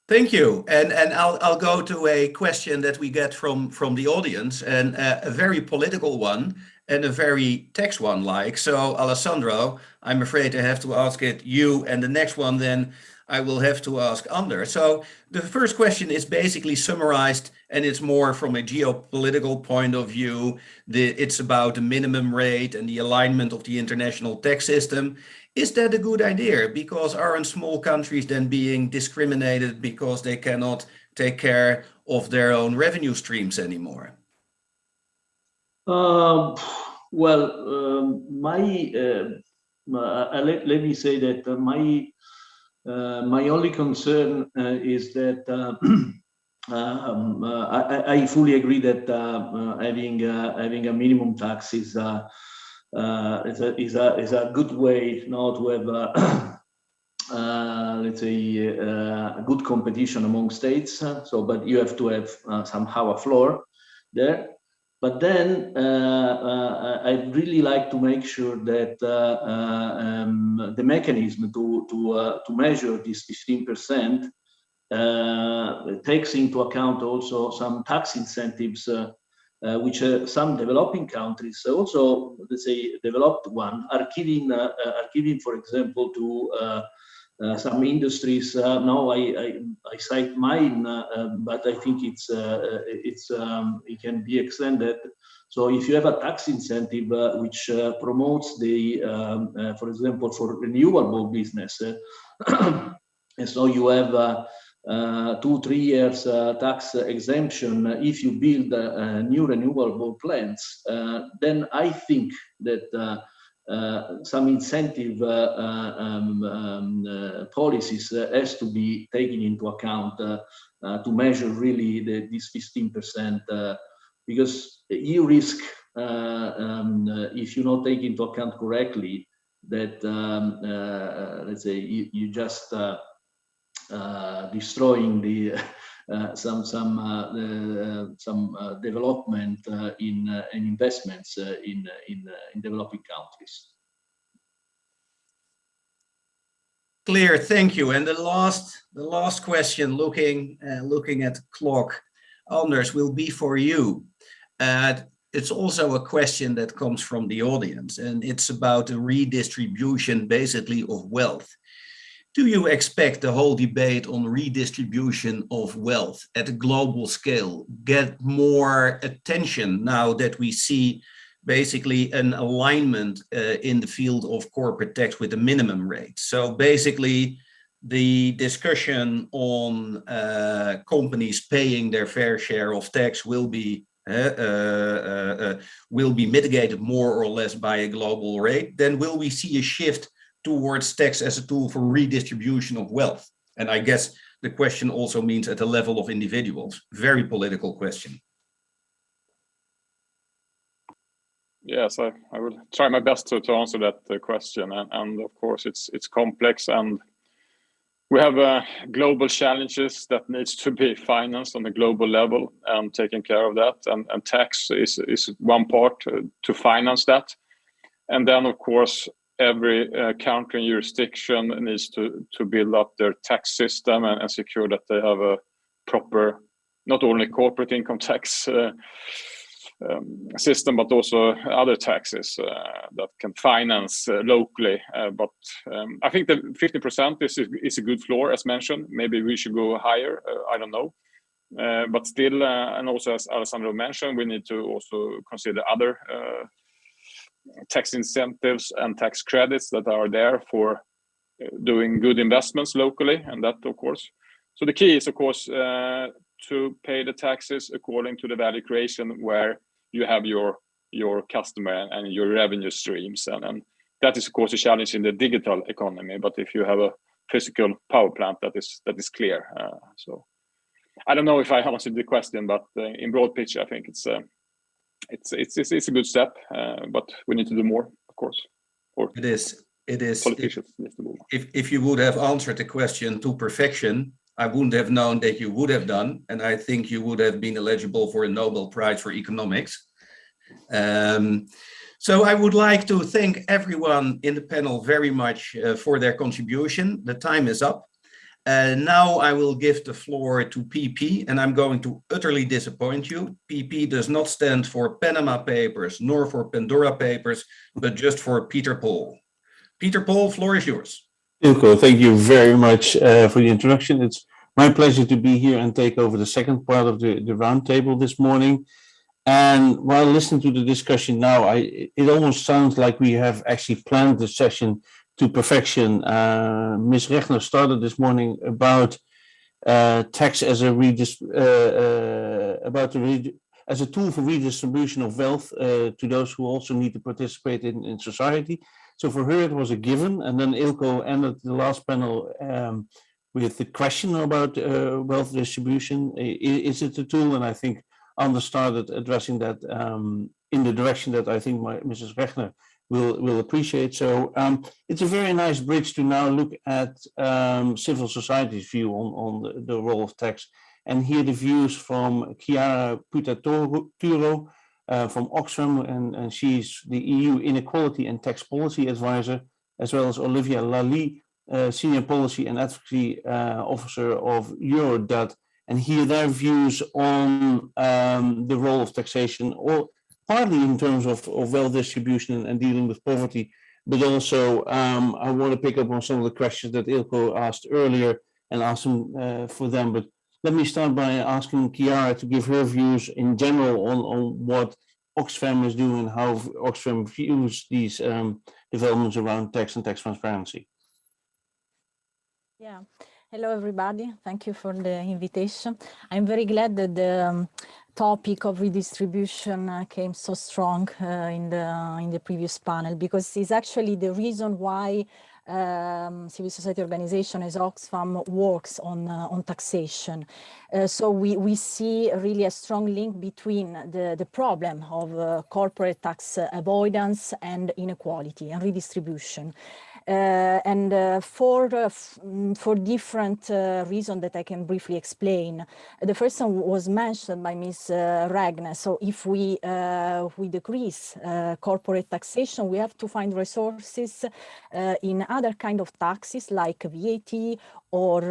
Thank you. And I'll go to a question that we get from the audience, and a very political one and a very tax one like. So Alessandro, I'm afraid I have to ask it you, and the next one then I will have to ask Anders. So the first question is basically summarized, and it's more from a geopolitical point of view. It's about the minimum rate and the alignment of the international tax system. Is that a good idea? Because aren't small countries then being discriminated because they cannot take care of their own revenue streams anymore? Well, let me say that my only concern is that I fully agree that having a minimum tax is a good way now to have let's say a good competition among states. But you have to have somehow a floor there. But then I'd really like to make sure that the mechanism to measure this 15% takes into account also some tax incentives, which some developing countries, also let's say developed one, are giving, for example, to some industries. Now I cite mine, but I think it can be extended. So if you have a tax incentive which promotes the, for example, for renewable business, and so you have 2-3 years tax exemption if you build new renewable plants, then I think that some incentive policies has to be taken into account to measure really this 15%, because you risk, if you not take into account correctly, that let's say you just destroying the some development in investments in developing countries. Clear, thank you. And the last question, looking at the clock, Anders, will be for you. It's also a question that comes from the audience, and it's about the redistribution, basically, of wealth. Do you expect the whole debate on redistribution of wealth at a global scale get more attention now that we see basically an alignment in the field of corporate tax with the minimum rate? So basically, the discussion on companies paying their fair share of tax will be mitigated more or less by a global rate. Then will we see a shift towards tax as a tool for redistribution of wealth? And I guess the question also means at the level of individuals. Very political question. Yes, I will try my best to answer that question. And of course, it's complex, and we have global challenges that needs to be financed on a global level and taking care of that. And tax is one part to finance that. And then, of course, every country and jurisdiction needs to build up their tax system and secure that they have a proper, not only corporate income tax system, but also other taxes that can finance locally. But I think that 50% is a good floor, as mentioned. Maybe we should go higher, I don't know. But still, and also as Alessandro mentioned, we need to also consider other tax incentives and tax credits that are there for doing good investments locally, and that, of course. So the key is, of course, to pay the taxes according to the value creation where you have your customer and your revenue streams, and that is, of course, a challenge in the digital economy. But if you have a physical power plant, that is clear. So I don't know if I answered the question, but in broad picture, I think it's a good step, but we need to do more, of course. Or it is. Politicians need to move. If you would have answered the question to perfection, I wouldn't have known that you would have done, and I think you would have been eligible for a Nobel Prize for Economics. So I would like to thank everyone in the panel very much for their contribution. The time is up. Now I will give the floor to PP, and I'm going to utterly disappoint you. PP does not stand for Panama Papers nor for Pandora Papers, but just for Peter Paul. Peter Paul, floor is yours. Ilko, thank you very much for the introduction. It's my pleasure to be here and take over the second part of the roundtable this morning. And while listening to the discussion now, it almost sounds like we have actually planned the session to perfection. Ms. Rechner started this morning about tax as a as a tool for redistribution of wealth to those who also need to participate in society. So for her, it was a given. And then Ilko ended the last panel with the question about wealth distribution. Is it a tool? And I think Anders started addressing that in the direction that I think Mrs. Rechner will appreciate. So it's a very nice bridge to now look at civil society's view on the role of tax and hear the views from Chiara Putaturo from Oxfam, and she's the EU Inequality and Tax Policy Advisor, as well as Olivia Lally, Senior Policy and Advocacy Officer of Eurodat, and hear their views on the role of taxation, or partly in terms of wealth distribution and dealing with poverty, but also I want to pick up on some of the questions that Ilko asked earlier and ask them for them. But let me start by asking Chiara to give her views in general on what Oxfam is doing and how Oxfam views these developments around tax and tax transparency. Yeah. Hello, everybody. Thank you for the invitation. I'm very glad that the topic of redistribution came so strong in the previous panel, because it's actually the reason why civil society organization as Oxfam works on taxation. So we see really a strong link between the problem of corporate tax avoidance and inequality and redistribution. For different reasons that I can briefly explain. The first one was mentioned by Ms. Rechner. So if we decrease corporate taxation, we have to find resources in other kind of taxes like VAT or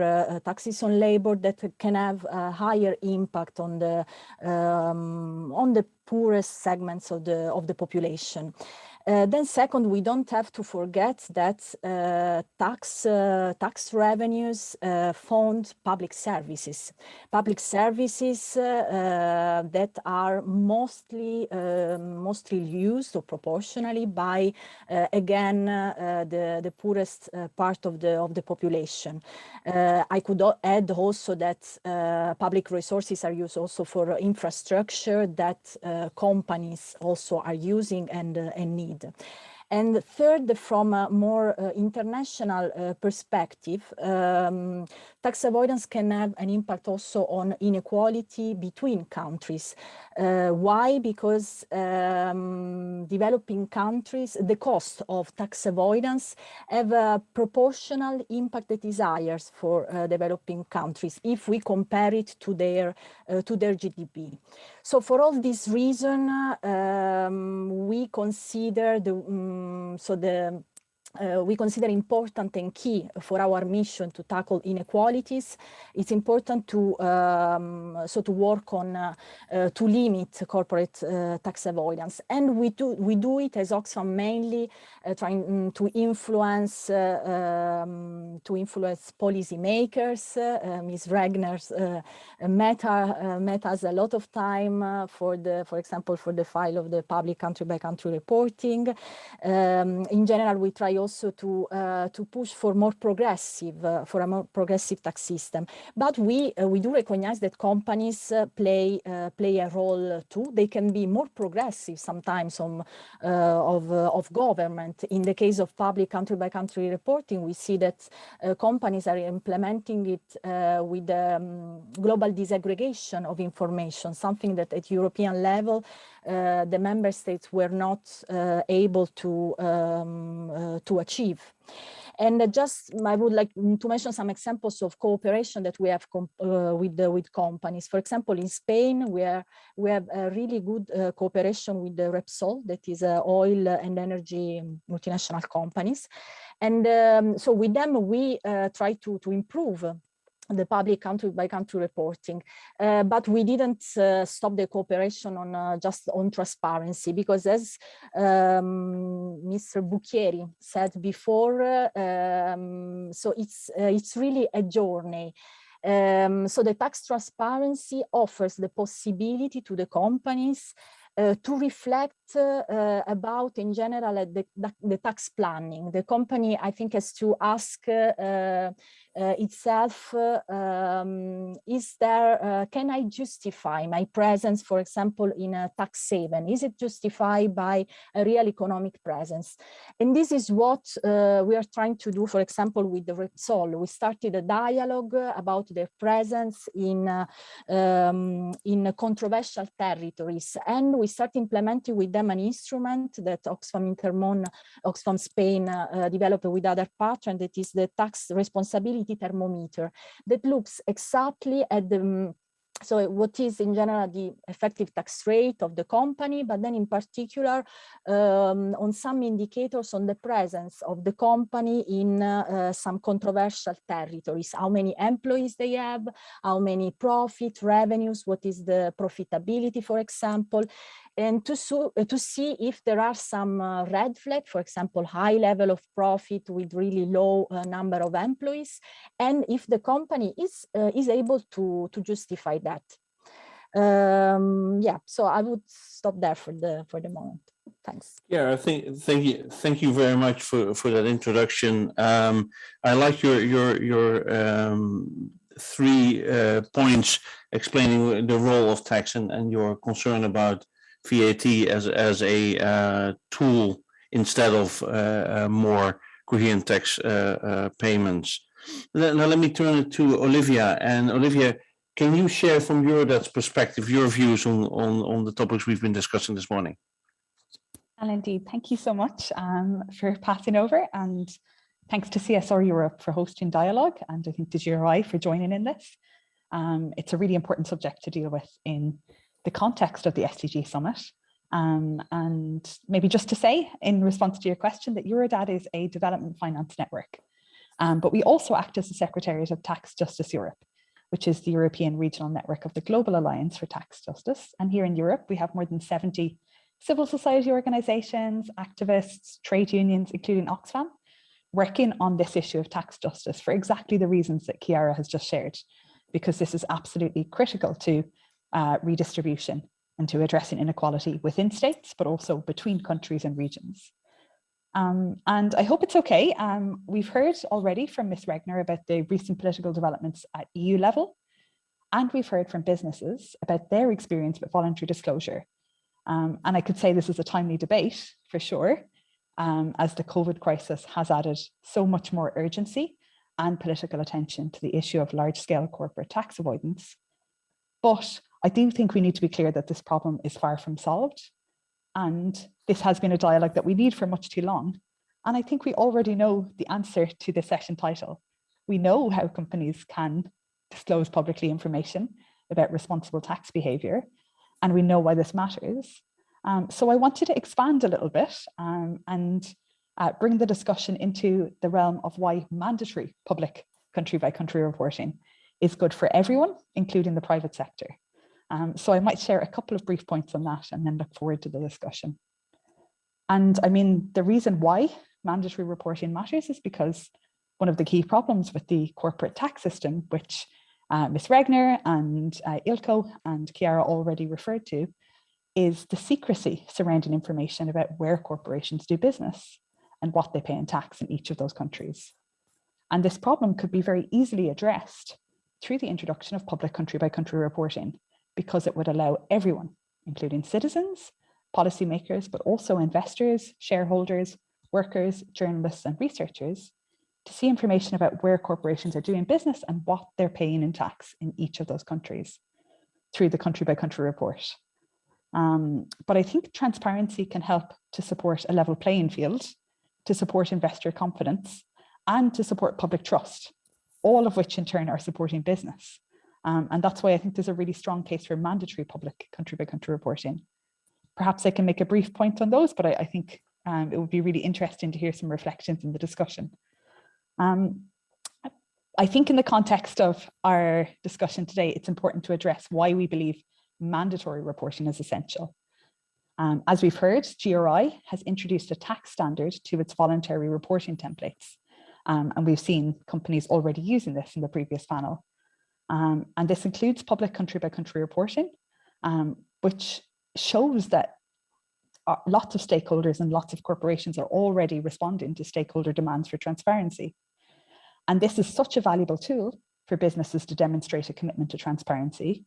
taxes on labor that can have a higher impact on the poorest segments of the population. Then second, we don't have to forget that tax revenues fund public services that are mostly used or proportionally by again the poorest part of the population. I could add also that public resources are used also for infrastructure that companies also are using and need. And third, from a more international perspective, tax avoidance can have an impact also on inequality between countries. Why? Because developing countries, the cost of tax avoidance have a proportional impact that is higher for developing countries if we compare it to their GDP. So for all this reason, we consider we consider important and key for our mission to tackle inequalities. It's important to work on to limit corporate tax avoidance, and we do it as Oxfam mainly trying to influence policymakers. Ms. Rechner's met us a lot of time for example for the file of the public country by country reporting. In general, we try also to push for a more progressive tax system. But we do recognize that companies play a role too. They can be more progressive sometimes of government. In the case of public country by country reporting, we see that companies are implementing it with global disaggregation of information, something that at European level the member states were not able to achieve. And just I would like to mention some examples of cooperation that we have with companies. For example, in Spain, we have a really good cooperation with the Repsol, that is oil and energy multinational companies. And so with them, we try to improve the public country by country reporting, but we didn't stop the cooperation on just on transparency, because as Mr. Bucchieri said before, so it's really a journey. So the tax transparency offers the possibility to the companies to reflect about, in general, the tax planning. The company, I think, has to ask itself, is there, can I justify my presence, for example, in a tax haven? Is it justified by a real economic presence? And this is what we are trying to do, for example, with the Repsol. We started a dialogue about their presence in controversial territories, and we start implementing with them an instrument that Oxfam Spain developed with other partners, and that is the tax responsibility thermometer, that looks exactly at the so what is in general the effective tax rate of the company, but then in particular on some indicators on the presence of the company in some controversial territories, how many employees they have, how many profit, revenues, what is the profitability, for example, and to see if there are some red flags, for example, high level of profit with really low number of employees, and if the company is able to justify that. Yeah, so I would stop there for the moment. Thanks. Yeah, thank you very much for that introduction. I like your 3 points explaining the role of tax and your concern about VAT as a tool instead of more coherent tax payments. Now let me turn it to Olivia. And Olivia, can you share from Eurodad's perspective your views on the topics we've been discussing this morning? And indeed, thank you so much for passing over, and thanks to CSR Europe for hosting dialogue, and I think to GRI for joining in this. It's a really important subject to deal with in the context of the SDG Summit. And maybe just to say, in response to your question, that Eurodad is a development finance network, but we also act as the Secretariat of Tax Justice Europe, which is the European regional network of the Global Alliance for Tax Justice. And here in Europe, we have more than 70 civil society organizations, activists, trade unions, including Oxfam, working on this issue of tax justice for exactly the reasons that Chiara has just shared, because this is absolutely critical to redistribution and to addressing inequality within states, but also between countries and regions. And I hope it's okay. We've heard already from Ms. Regner about the recent political developments at EU level, and we've heard from businesses about their experience with voluntary disclosure. And I could say this is a timely debate for sure, as the COVID crisis has added so much more urgency and political attention to the issue of large-scale corporate tax avoidance. But I do think we need to be clear that this problem is far from solved. And this has been a dialogue that we need for much too long. And I think we already know the answer to the session title. We know how companies can disclose publicly information about responsible tax behaviour, and we know why this matters. So I wanted to expand a little bit and bring the discussion into the realm of why mandatory public country-by-country reporting is good for everyone, including the private sector. So I might share a couple of brief points on that and then look forward to the discussion. And I mean, the reason why mandatory reporting matters is because one of the key problems with the corporate tax system, which Ms. Regner and Ilko and Chiara already referred to, is the secrecy surrounding information about where corporations do business and what they pay in tax in each of those countries. And this problem could be very easily addressed through the introduction of public country-by-country reporting, because it would allow everyone, including citizens, policymakers, but also investors, shareholders, workers, journalists, and researchers, to see information about where corporations are doing business and what they're paying in tax in each of those countries through the country-by-country report. But I think transparency can help to support a level playing field, to support investor confidence, and to support public trust, all of which in turn are supporting business. And that's why I think there's a really strong case for mandatory public country-by-country reporting. Perhaps I can make a brief point on those, but I think it would be really interesting to hear some reflections in the discussion. I think in the context of our discussion today, it's important to address why we believe mandatory reporting is essential. As we've heard, GRI has introduced a tax standard to its voluntary reporting templates. And we've seen companies already using this in the previous panel. And this includes public country-by-country reporting, which shows that lots of stakeholders and lots of corporations are already responding to stakeholder demands for transparency. And this is such a valuable tool for businesses to demonstrate a commitment to transparency.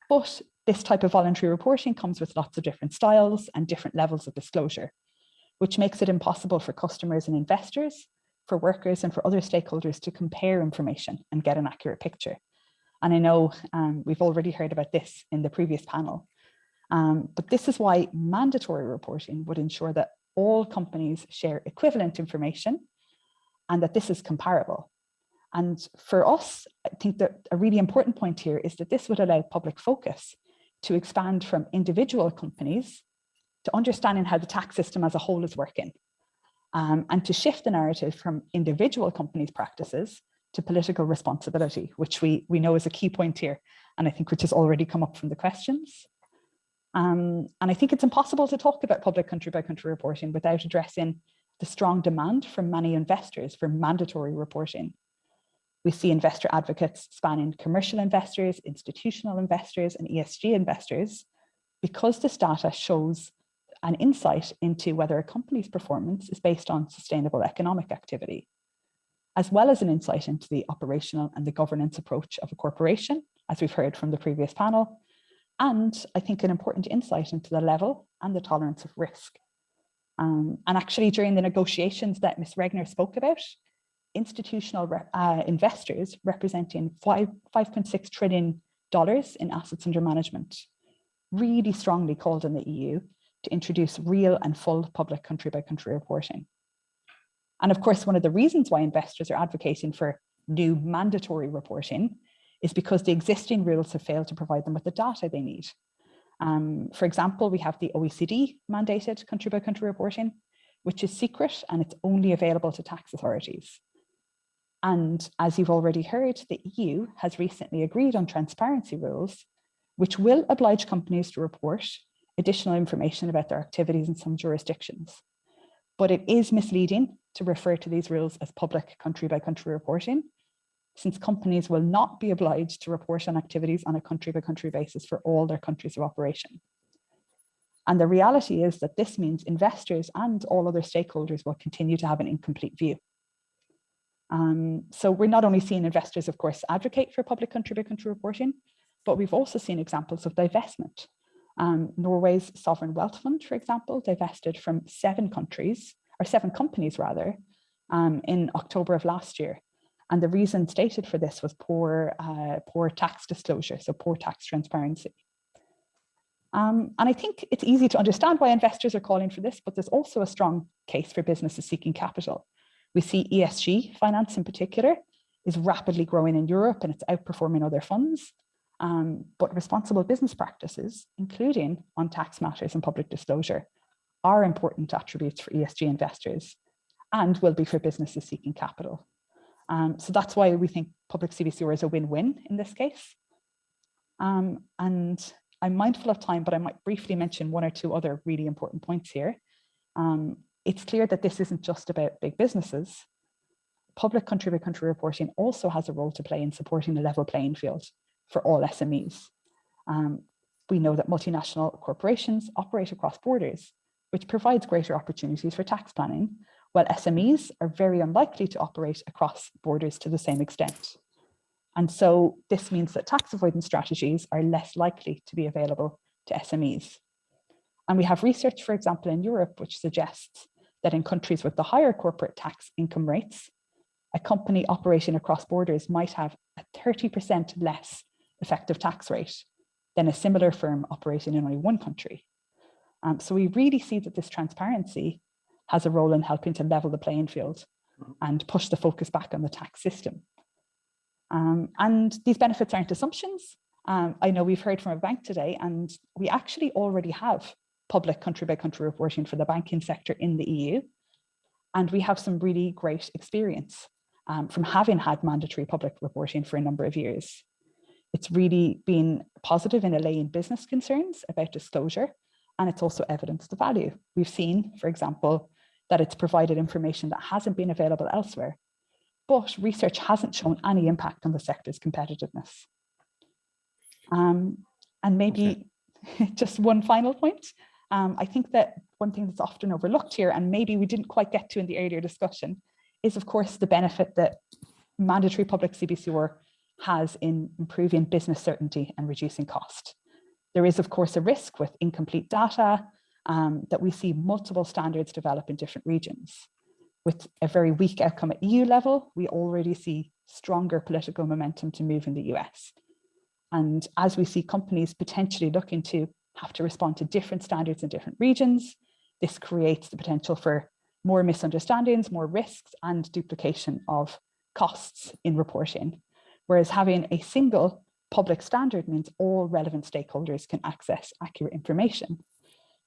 But this type of voluntary reporting comes with lots of different styles and different levels of disclosure, which makes it impossible for customers and investors, for workers and for other stakeholders to compare information and get an accurate picture. And I know we've already heard about this in the previous panel, but this is why mandatory reporting would ensure that all companies share equivalent information and that this is comparable. And for us, I think that a really important point here is that this would allow public focus to expand from individual companies to understanding how the tax system as a whole is working, and to shift the narrative from individual companies' practices to political responsibility, which we know is a key point here, and I think which has already come up from the questions. And I think it's impossible to talk about public country-by-country reporting without addressing the strong demand from many investors for mandatory reporting. We see investor advocates spanning commercial investors, institutional investors, and ESG investors, because this data shows an insight into whether a company's performance is based on sustainable economic activity, as well as an insight into the operational and the governance approach of a corporation, as we've heard from the previous panel, and I think an important insight into the level and the tolerance of risk. And actually, during the negotiations that Ms. Regner spoke about, institutional investors representing $5.6 trillion in assets under management really strongly called on the EU to introduce real and full public country-by-country reporting. And of course, one of the reasons why investors are advocating for new mandatory reporting is because the existing rules have failed to provide them with the data they need. For example, we have the OECD mandated country-by-country reporting, which is secret and it's only available to tax authorities. And as you've already heard, the EU has recently agreed on transparency rules, which will oblige companies to report additional information about their activities in some jurisdictions. But it is misleading to refer to these rules as public country-by-country reporting, since companies will not be obliged to report on activities on a country-by-country basis for all their countries of operation. And the reality is that this means investors and all other stakeholders will continue to have an incomplete view. So we're not only seeing investors, of course, advocate for public country-by-country reporting, but we've also seen examples of divestment. Norway's sovereign wealth fund, for example, divested from 7 companies in October of last year. And the reason stated for this was poor tax disclosure, so poor tax transparency. And I think it's easy to understand why investors are calling for this, but there's also a strong case for businesses seeking capital. We see ESG finance in particular is rapidly growing in Europe and it's outperforming other funds. But responsible business practices, including on tax matters and public disclosure, are important attributes for ESG investors and will be for businesses seeking capital. So that's why we think public CBCR is a win-win in this case. And I'm mindful of time, but I might briefly mention 1 or 2 other really important points here. It's clear that this isn't just about big businesses. Public country-by-country reporting also has a role to play in supporting a level playing field for all SMEs. We know that multinational corporations operate across borders, which provides greater opportunities for tax planning, while SMEs are very unlikely to operate across borders to the same extent. And so this means that tax avoidance strategies are less likely to be available to SMEs. And we have research, for example, in Europe, which suggests that in countries with the higher corporate tax income rates, a company operating across borders might have a 30% less effective tax rate than a similar firm operating in only one country. So we really see that this transparency has a role in helping to level the playing field and push the focus back on the tax system. And these benefits aren't assumptions. I know we've heard from a bank today, and we actually already have public country-by-country reporting for the banking sector in the EU. And we have some really great experience from having had mandatory public reporting for a number of years. It's really been positive in allaying business concerns about disclosure, and it's also evidenced the value. We've seen, for example, that it's provided information that hasn't been available elsewhere, but research hasn't shown any impact on the sector's competitiveness. And maybe just one final point. I think that one thing that's often overlooked here, and maybe we didn't quite get to in the earlier discussion, is of course the benefit that mandatory public CBCR has in improving business certainty and reducing cost. There is of course a risk with incomplete data that we see multiple standards develop in different regions. With a very weak outcome at EU level, we already see stronger political momentum to move in the US. And as we see companies potentially looking to have to respond to different standards in different regions, this creates the potential for more misunderstandings, more risks, and duplication of costs in reporting. Whereas having a single public standard means all relevant stakeholders can access accurate information,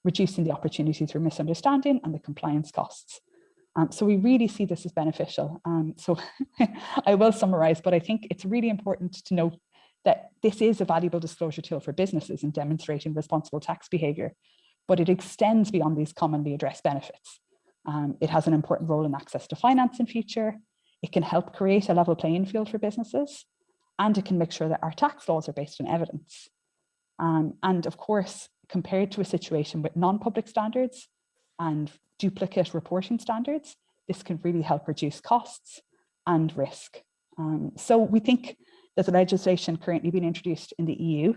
reducing the opportunities for misunderstanding and the compliance costs. So we really see this as beneficial. So I will summarize, but I think it's really important to note that this is a valuable disclosure tool for businesses in demonstrating responsible tax behaviour, but it extends beyond these commonly addressed benefits. It has an important role in access to finance in future. It can help create a level playing field for businesses, and it can make sure that our tax laws are based on evidence. And of course, compared to a situation with non-public standards and duplicate reporting standards, this can really help reduce costs and risk. So we think that the legislation currently being introduced in the EU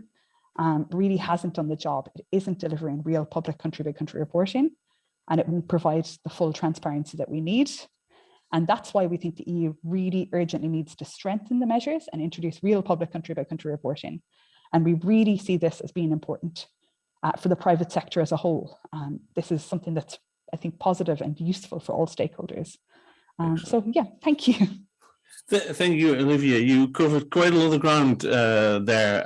really hasn't done the job. It isn't delivering real public country-by-country reporting, and it won't provide the full transparency that we need. And that's why we think the EU really urgently needs to strengthen the measures and introduce real public country-by-country reporting. And we really see this as being important for the private sector as a whole. This is something that's, I think, positive and useful for all stakeholders. So yeah, thank you. Thank you, Olivia. You covered quite a lot of ground there.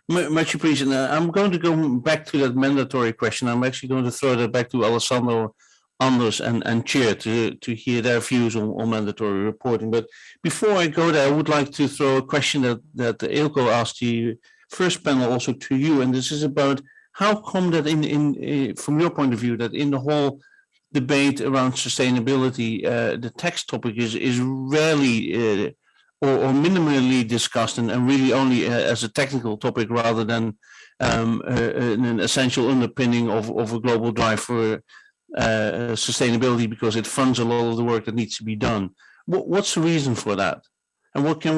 Much appreciated. I'm going to go back to that mandatory question. I'm actually going to throw that back to Alessandro, Anders, and Chair to hear their views on mandatory reporting. But before I go there, I would like to throw a question that Eelco asked the first panel also to you, and this is about how come that in from your point of view that in the whole debate around sustainability, the tax topic is rarely or minimally discussed and really only as a technical topic rather than an essential underpinning of a global drive for sustainability, because it funds a lot of the work that needs to be done. What's the reason for that, and what do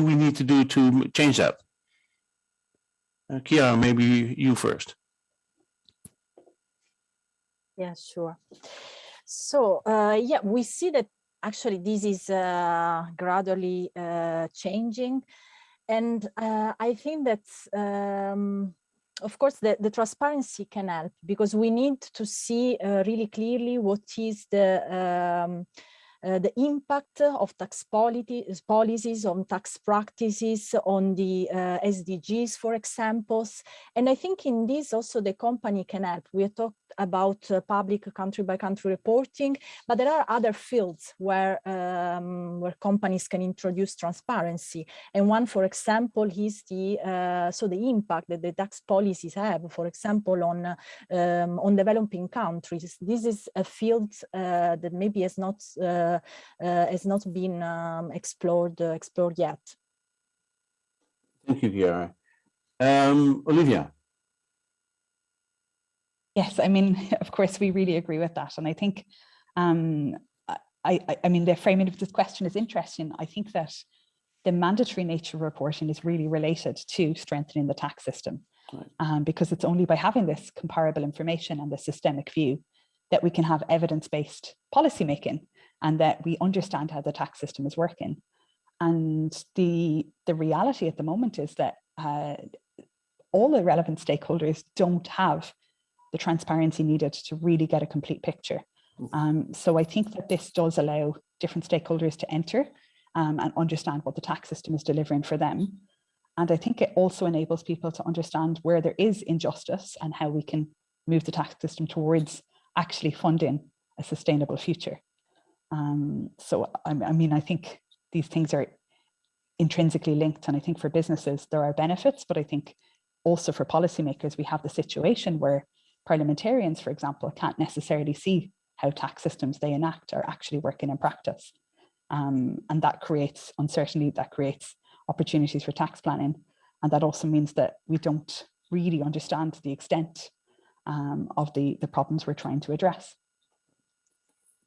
we need to do to change that? Chiara, maybe you first. Yeah, sure. So yeah, we see that actually this is gradually changing, and I think that of course the transparency can help, because we need to see really clearly what is the impact of tax policies on tax practices on the SDGs, for examples. And I think in this also the company can help. We have talked about public country-by-country reporting, but there are other fields where companies can introduce transparency. And one, for example, is the impact that the tax policies have, for example, on developing countries. This is a field that maybe has not been explored yet. Thank you, Chiara. Olivia. Yes, I mean, of course, we really agree with that. And I think, I mean, the framing of this question is interesting. I think that the mandatory nature of reporting is really related to strengthening the tax system, because it's only by having this comparable information and the systemic view that we can have evidence-based policymaking and that we understand how the tax system is working. And the reality at the moment is that all the relevant stakeholders don't have the transparency needed to really get a complete picture. So I think that this does allow different stakeholders to enter and understand what the tax system is delivering for them. And I think it also enables people to understand where there is injustice and how we can move the tax system towards actually funding a sustainable future. So, I mean, I think these things are intrinsically linked. And I think for businesses, there are benefits, but I think also for policymakers, we have the situation where parliamentarians, for example, can't necessarily see how tax systems they enact are actually working in practice. And that creates uncertainty, that creates opportunities for tax planning. And that also means that we don't really understand the extent of the problems we're trying to address.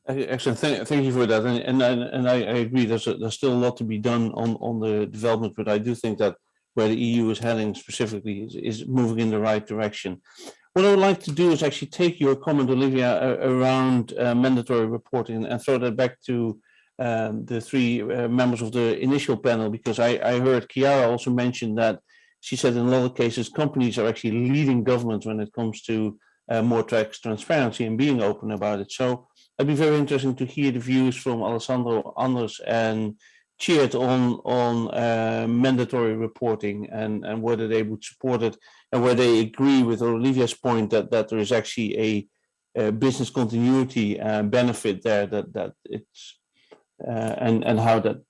Excellent. Thank you for that. And I agree. There's still a lot to be done on the development, but I do think that where the EU is heading specifically is moving in the right direction. What I would like to do is actually take your comment, Olivia, around mandatory reporting and throw that back to the three members of the initial panel, because I heard Chiara also mention that she said in a lot of cases companies are actually leading governments when it comes to more tax transparency and being open about it. So it'd be very interesting to hear the views from Alessandro, Anders, and Tjeerd on mandatory reporting and whether they would support it and whether they agree with Olivia's point that there is actually a business continuity benefit there that it's and how that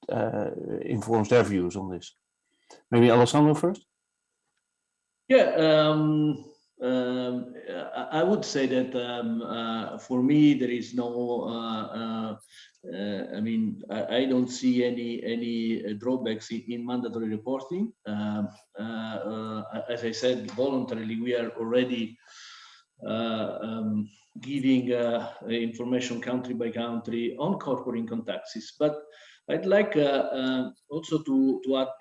informs their views on this. Maybe Alessandro first. Yeah, I would say that for me there is no. I mean, I don't see any drawbacks in mandatory reporting. As I said, voluntarily we are already giving information country by country on corporate income taxes. But I'd like also to add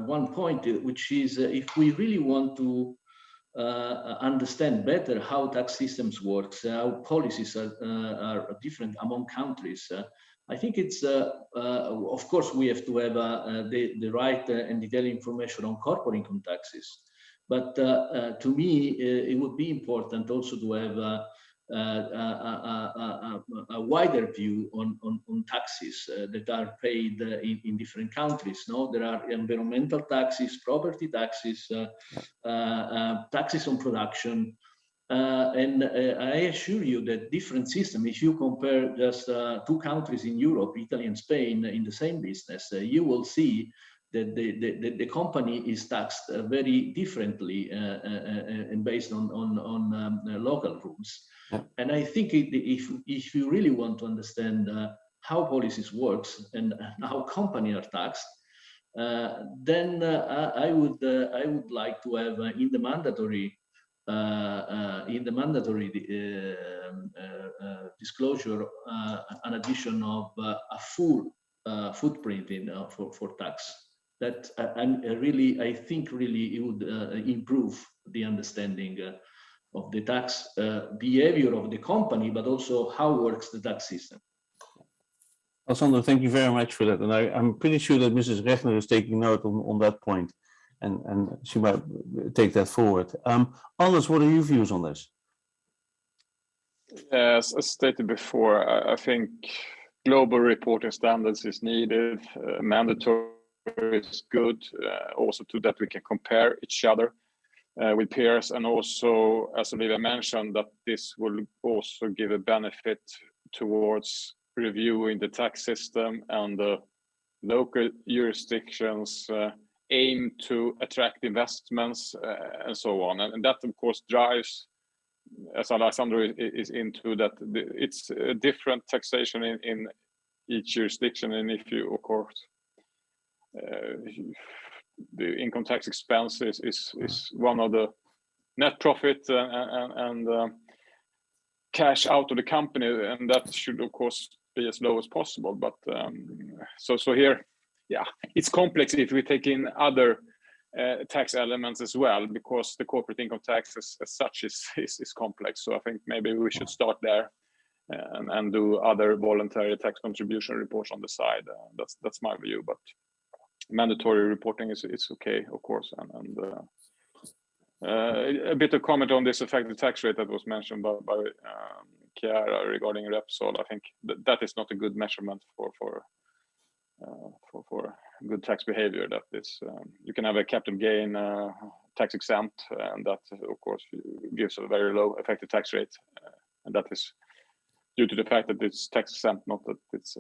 one point, which is if we really want to understand better how tax systems works, how policies are different among countries, I think it's, of course, we have to have the right and detailed information on corporate income taxes. But to me, it would be important also to have a wider view on taxes that are paid in different countries. No, there are environmental taxes, property taxes, taxes on production, and I assure you that different systems. If you compare just two countries in Europe, Italy and Spain, in the same business, you will see that the company is taxed very differently and based on local rules. Yeah. And I think if you really want to understand how policies works and how companies are taxed, then I would like to have in the mandatory disclosure an addition of a full footprint for tax. That I think it would improve the understanding of the tax behavior of the company, but also how works the tax system. Alessandro, thank you very much for that. And I'm pretty sure that Mrs. Rechner is taking note on that point, and she might take that forward. Anders, what are your views on this? Yes, as stated before, I think global reporting standards is needed, mandatory is good, also to that we can compare each other with peers, and also, as Olivia mentioned, that this will also give a benefit towards reviewing the tax system, and the local jurisdictions aim to attract investments and so on. And that, of course, drives, as Alessandro is into, that it's a different taxation in each jurisdiction. And if you, of course, the income tax expense is one of the net profit and cash out of the company, and that should, of course, be as low as possible. But so here, yeah, it's complex if we take in other tax elements as well, because the corporate income tax as such is complex. So I think maybe we should start there and do other voluntary tax contribution reports on the side. That's my view, but mandatory reporting is okay, of course, and A bit of comment on this effective tax rate that was mentioned by Chiara regarding Repsol. I think that is not a good measurement for good tax behavior. That is, you can have a capital gain tax exempt, and that of course gives a very low effective tax rate, and that is due to the fact that it's tax exempt, not that it's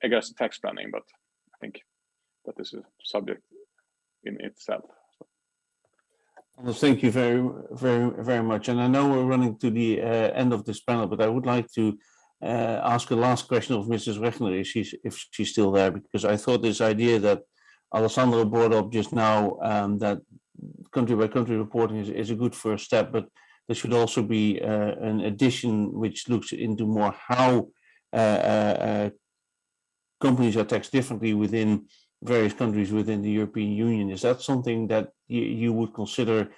aggressive tax planning. But I think that is a subject in itself. Well, thank you very much. And I know we're running to the end of this panel, but I would like to ask a last question of Mrs. Rechner, if she's still there, because I thought this idea that Alessandro brought up just now, that country by country reporting is a good first step, but there should also be an addition which looks into more how companies are taxed differently within various countries within the European Union. Is that something that you would consider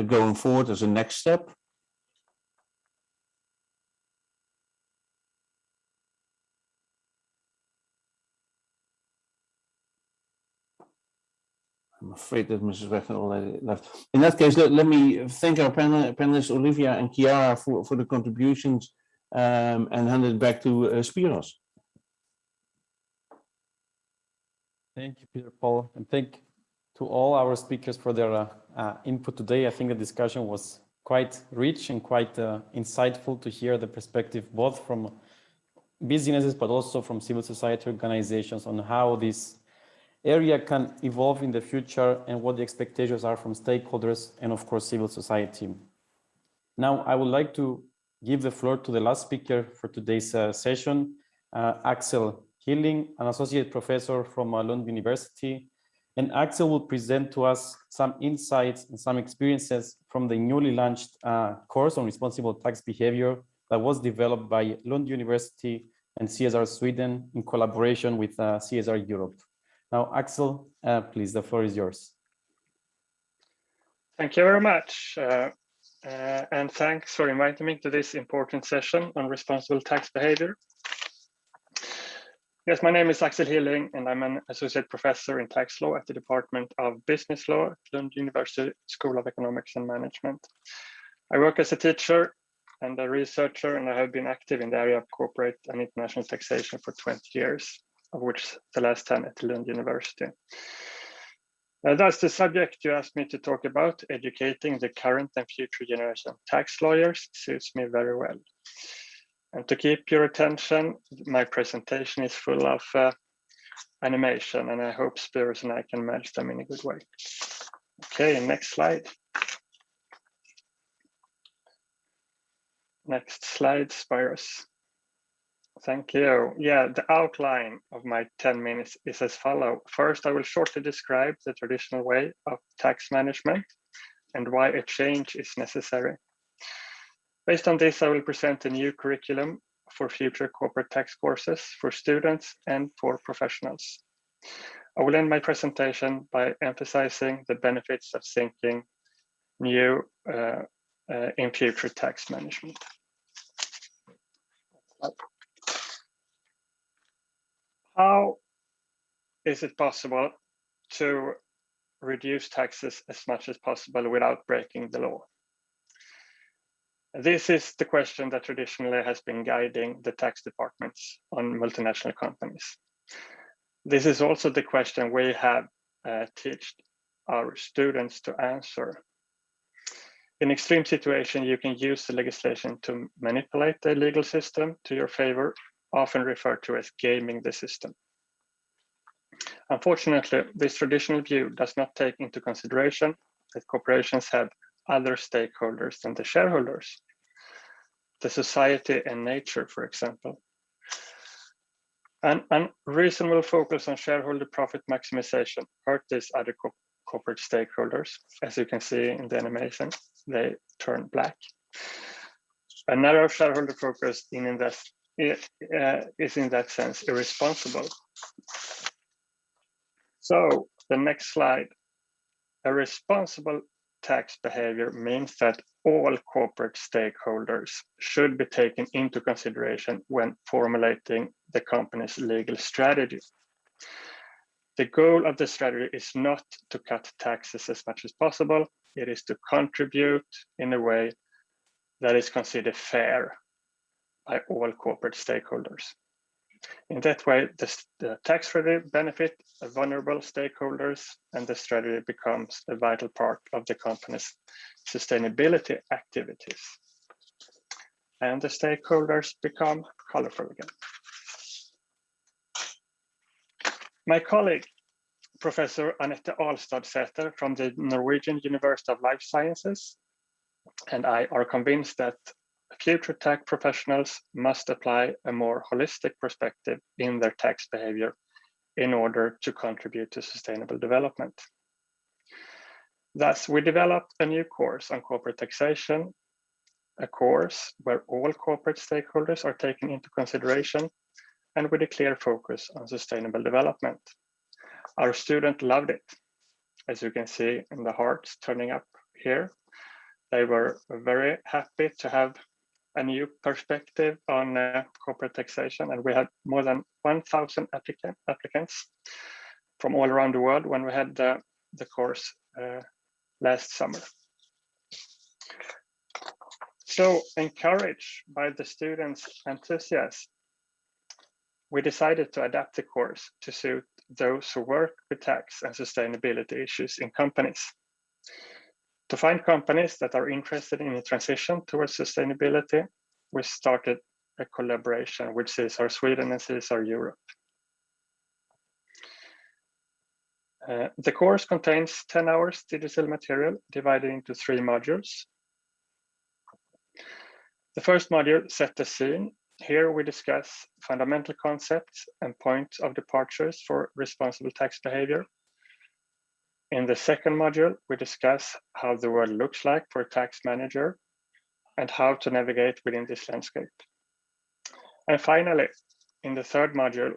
going forward as a next step? I'm afraid that Mrs. Wegner already left. In that case, let me thank our panelists, Olivia and Chiara, for the contributions, and hand it back to Spiros. Thank you, Peter Paul, and thank to all our speakers for their input today. I think the discussion was quite rich and quite insightful to hear the perspective both from businesses but also from civil society organizations on how this area can evolve in the future and what the expectations are from stakeholders and of course civil society. Now I would like to give the floor to the last speaker for today's session, Axel Hilling, an associate professor from Lund University. And Axel will present to us some insights and some experiences from the newly launched course on responsible tax behavior that was developed by Lund University and CSR Sweden in collaboration with CSR Europe. Now, Axel, please, the floor is yours. Thank you very much. And thanks for inviting me to this important session on responsible tax behavior. Yes, my name is Axel Hilling, and I'm an associate professor in tax law at the Department of Business Law at Lund University School of Economics and Management. I work as a teacher and a researcher, and I have been active in the area of corporate and international taxation for 20 years, of which the last 10 at Lund University. That's the subject you asked me to talk about. Educating the current and future generation of tax lawyers suits me very well. And to keep your attention, my presentation is full of animation, and I hope Spiros and I can manage them in a good way. Okay, next slide. Next slide, Spiros. Thank you. Yeah, the outline of my 10 minutes is as follows. First, I will shortly describe the traditional way of tax management and why a change is necessary. Based on this, I will present a new curriculum for future corporate tax courses for students and for professionals. I will end my presentation by emphasizing the benefits of thinking new in future tax management. How is it possible to reduce taxes as much as possible without breaking the law? This is the question that traditionally has been guiding the tax departments on multinational companies. This is also the question we have taught our students to answer. In extreme situation, you can use the legislation to manipulate the legal system to your favor, often referred to as gaming the system. Unfortunately, this traditional view does not take into consideration that corporations have other stakeholders than the shareholders, the society and nature, for example. An unreasonable focus on shareholder profit maximization hurt these other corporate stakeholders. As you can see in the animation, they turn black. A narrow shareholder focus is in that sense irresponsible. So the next slide. A responsible tax behavior means that all corporate stakeholders should be taken into consideration when formulating the company's legal strategy. The goal of the strategy is not to cut taxes as much as possible. It is to contribute in a way that is considered fair by all corporate stakeholders. In that way, the tax strategy benefits vulnerable stakeholders, and the strategy becomes a vital part of the company's sustainability activities. And the stakeholders become colorful again. My colleague, Professor Anette Alstad-Sæther from the Norwegian University of Life Sciences, and I are convinced that future tax professionals must apply a more holistic perspective in their tax behavior in order to contribute to sustainable development. Thus, we developed a new course on corporate taxation, a course where all corporate stakeholders are taken into consideration and with a clear focus on sustainable development. Our students loved it. As you can see in the hearts turning up here, they were very happy to have a new perspective on corporate taxation, and we had more than 1,000 applicants from all around the world when we had the course last summer. So, encouraged by the students' enthusiasm, we decided to adapt the course to suit those who work with tax and sustainability issues in companies. To find companies that are interested in a transition towards sustainability, we started a collaboration with CSR Sweden and CSR Europe. The course contains 10 hours digital material divided into 3 modules. The first module, Set the Scene. Here we discuss fundamental concepts and points of departures for responsible tax behavior. In the second module, we discuss how the world looks like for a tax manager and how to navigate within this landscape. And finally, in the third module,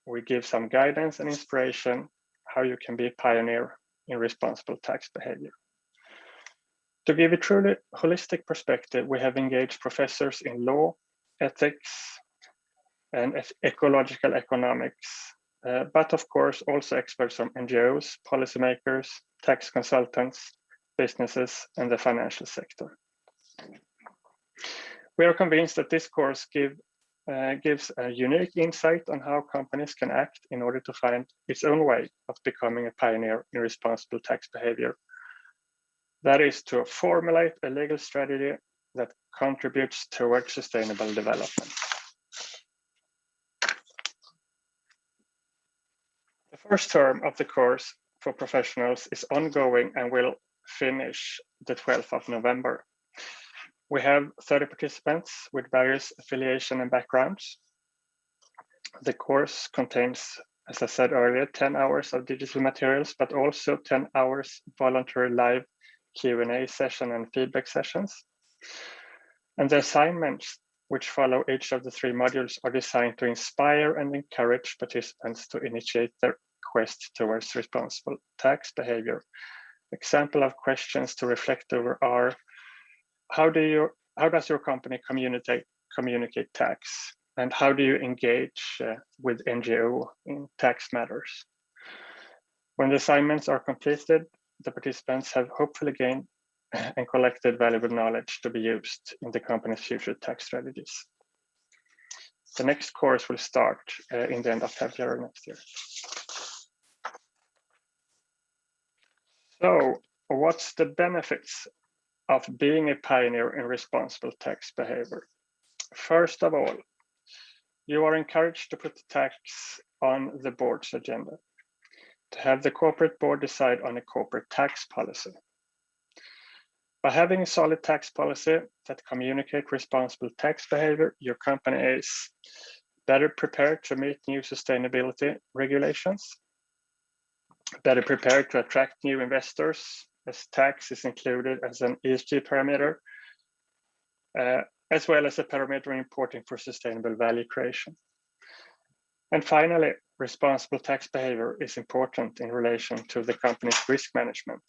we give some guidance and inspiration how you can be a pioneer in responsible tax behavior. To give a truly holistic perspective, we have engaged professors in law, ethics, and ecological economics, but of course also experts from NGOs, policymakers, tax consultants, businesses, and the financial sector. We are convinced that this course gives a unique insight on how companies can act in order to find its own way of becoming a pioneer in responsible tax behavior. That is to formulate a legal strategy that contributes towards sustainable development. The first term of the course for professionals is ongoing and will finish the 12th of November. We have 30 participants with various affiliation and backgrounds. The course contains, as I said earlier, 10 hours of digital materials, but also 10 hours voluntary live Q&A session and feedback sessions. And the assignments which follow each of the 3 modules are designed to inspire and encourage participants to initiate their quest towards responsible tax behavior. Example of questions to reflect over are, how does your company communicate tax? And how do you engage with NGO in tax matters? When the assignments are completed, the participants have hopefully gained and collected valuable knowledge to be used in the company's future tax strategies. The next course will start in the end of February next year. So, what's the benefits of being a pioneer in responsible tax behavior? First of all, you are encouraged to put the tax on the board's agenda, to have the corporate board decide on a corporate tax policy. By having a solid tax policy that communicates responsible tax behavior, your company is better prepared to meet new sustainability regulations, better prepared to attract new investors, as tax is included as an ESG parameter, as well as a parameter important for sustainable value creation. And finally, responsible tax behavior is important in relation to the company's risk management,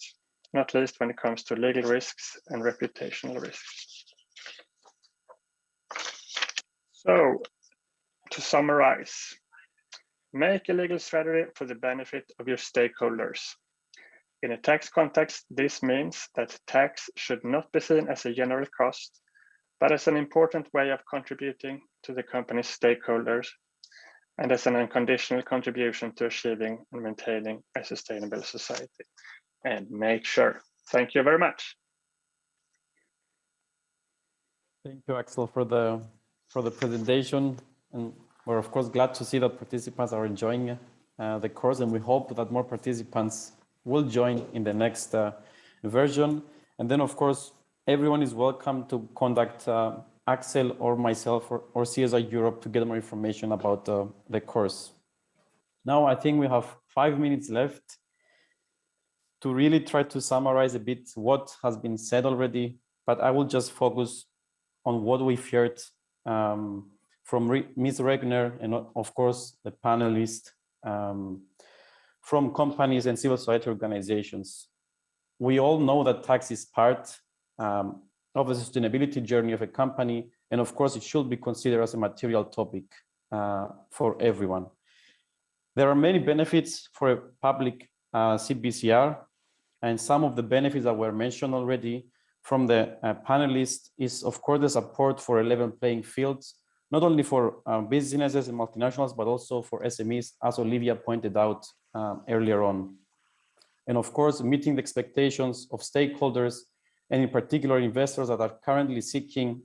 not least when it comes to legal risks and reputational risks. So, to summarize, Make a legal strategy for the benefit of your stakeholders. In a tax context, this means that tax should not be seen as a general cost, but as an important way of contributing to the company's stakeholders and as an unconditional contribution to achieving and maintaining a sustainable society. And make sure. Thank you very much. Thank you, Axel, for the presentation. And we're of course glad to see that participants are enjoying the course, and we hope that more participants will join in the next version. And then of course, everyone is welcome to contact Axel or myself or CSR Europe to get more information about the course. Now, I think we have 5 minutes left to really try to summarize a bit what has been said already, but I will just focus on what we've heard from Ms. Regner and of course the panelists from companies and civil society organizations. We all know that tax is part of the sustainability journey of a company, and of course it should be considered as a material topic for everyone. There are many benefits for a public CBCR, and some of the benefits that were mentioned already from the panelists is of course the support for a level playing field, not only for businesses and multinationals, but also for SMEs, as Olivia pointed out earlier on. And of course, meeting the expectations of stakeholders, and in particular investors that are currently seeking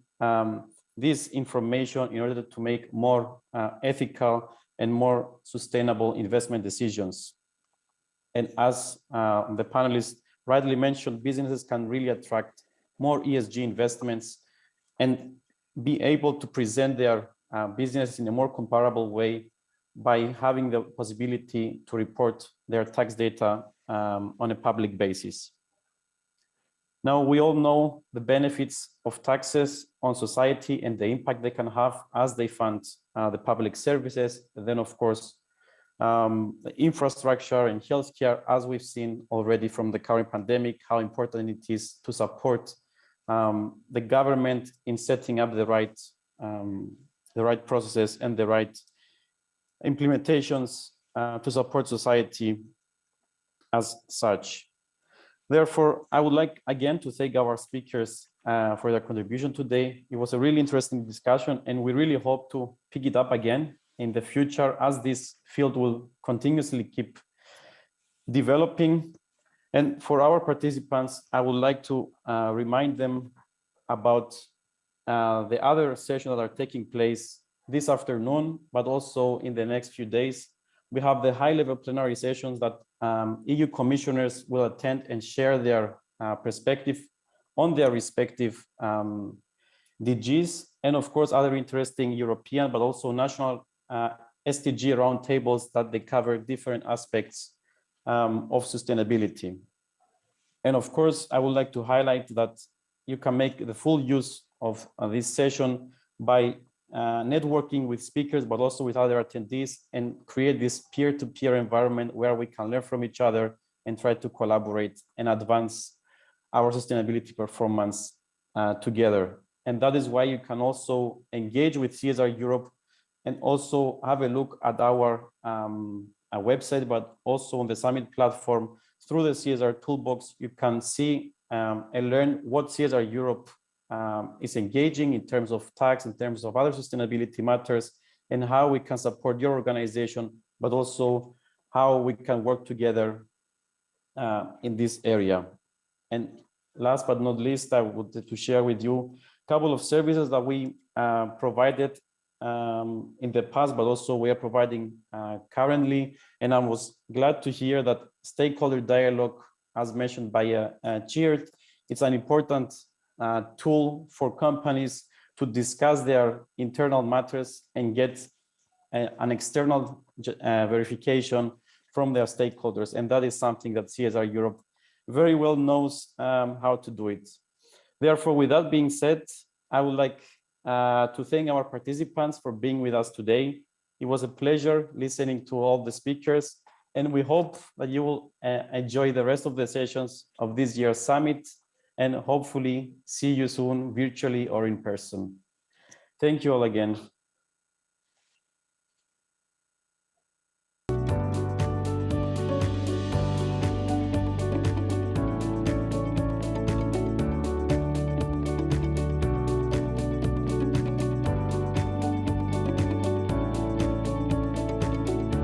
this information in order to make more ethical and more sustainable investment decisions. And as the panelists rightly mentioned, businesses can really attract more ESG investments and be able to present their business in a more comparable way by having the possibility to report their tax data on a public basis. Now, we all know the benefits of taxes on society and the impact they can have as they fund the public services. And then, of course, the infrastructure and healthcare, as we've seen already from the current pandemic, how important it is to support the government in setting up the right processes and the right implementations to support society as such. Therefore, I would like again to thank our speakers for their contribution today. It was a really interesting discussion, and we really hope to pick it up again in the future as this field will continuously keep developing. And for our participants, I would like to remind them about the other sessions that are taking place this afternoon, but also in the next few days. We have the high-level plenary sessions that EU commissioners will attend and share their perspective on their respective DGs, and of course other interesting European but also national SDG roundtables that they cover different aspects of sustainability. And of course, I would like to highlight that you can make the full use of this session by networking with speakers, but also with other attendees, and create this peer-to-peer environment where we can learn from each other and try to collaborate and advance our sustainability performance together. And that is why you can also engage with CSR Europe and also have a look at our website, but also on the Summit platform through the CSR toolbox. You can see and learn what CSR Europe is engaging in terms of tax, in terms of other sustainability matters, and how we can support your organization, but also how we can work together in this area. And last but not least, I wanted to share with you a couple of services that we provided in the past, but also we are providing currently. And I was glad to hear that stakeholder dialogue, as mentioned by Geert, it's an important tool for companies to discuss their internal matters and get an external verification from their stakeholders. And that is something that CSR Europe very well knows how to do it. Therefore, with that being said, I would like to thank our participants for being with us today. It was a pleasure listening to all the speakers, and we hope that you will enjoy the rest of the sessions of this year's summit, and hopefully see you soon virtually or in person. Thank you all again.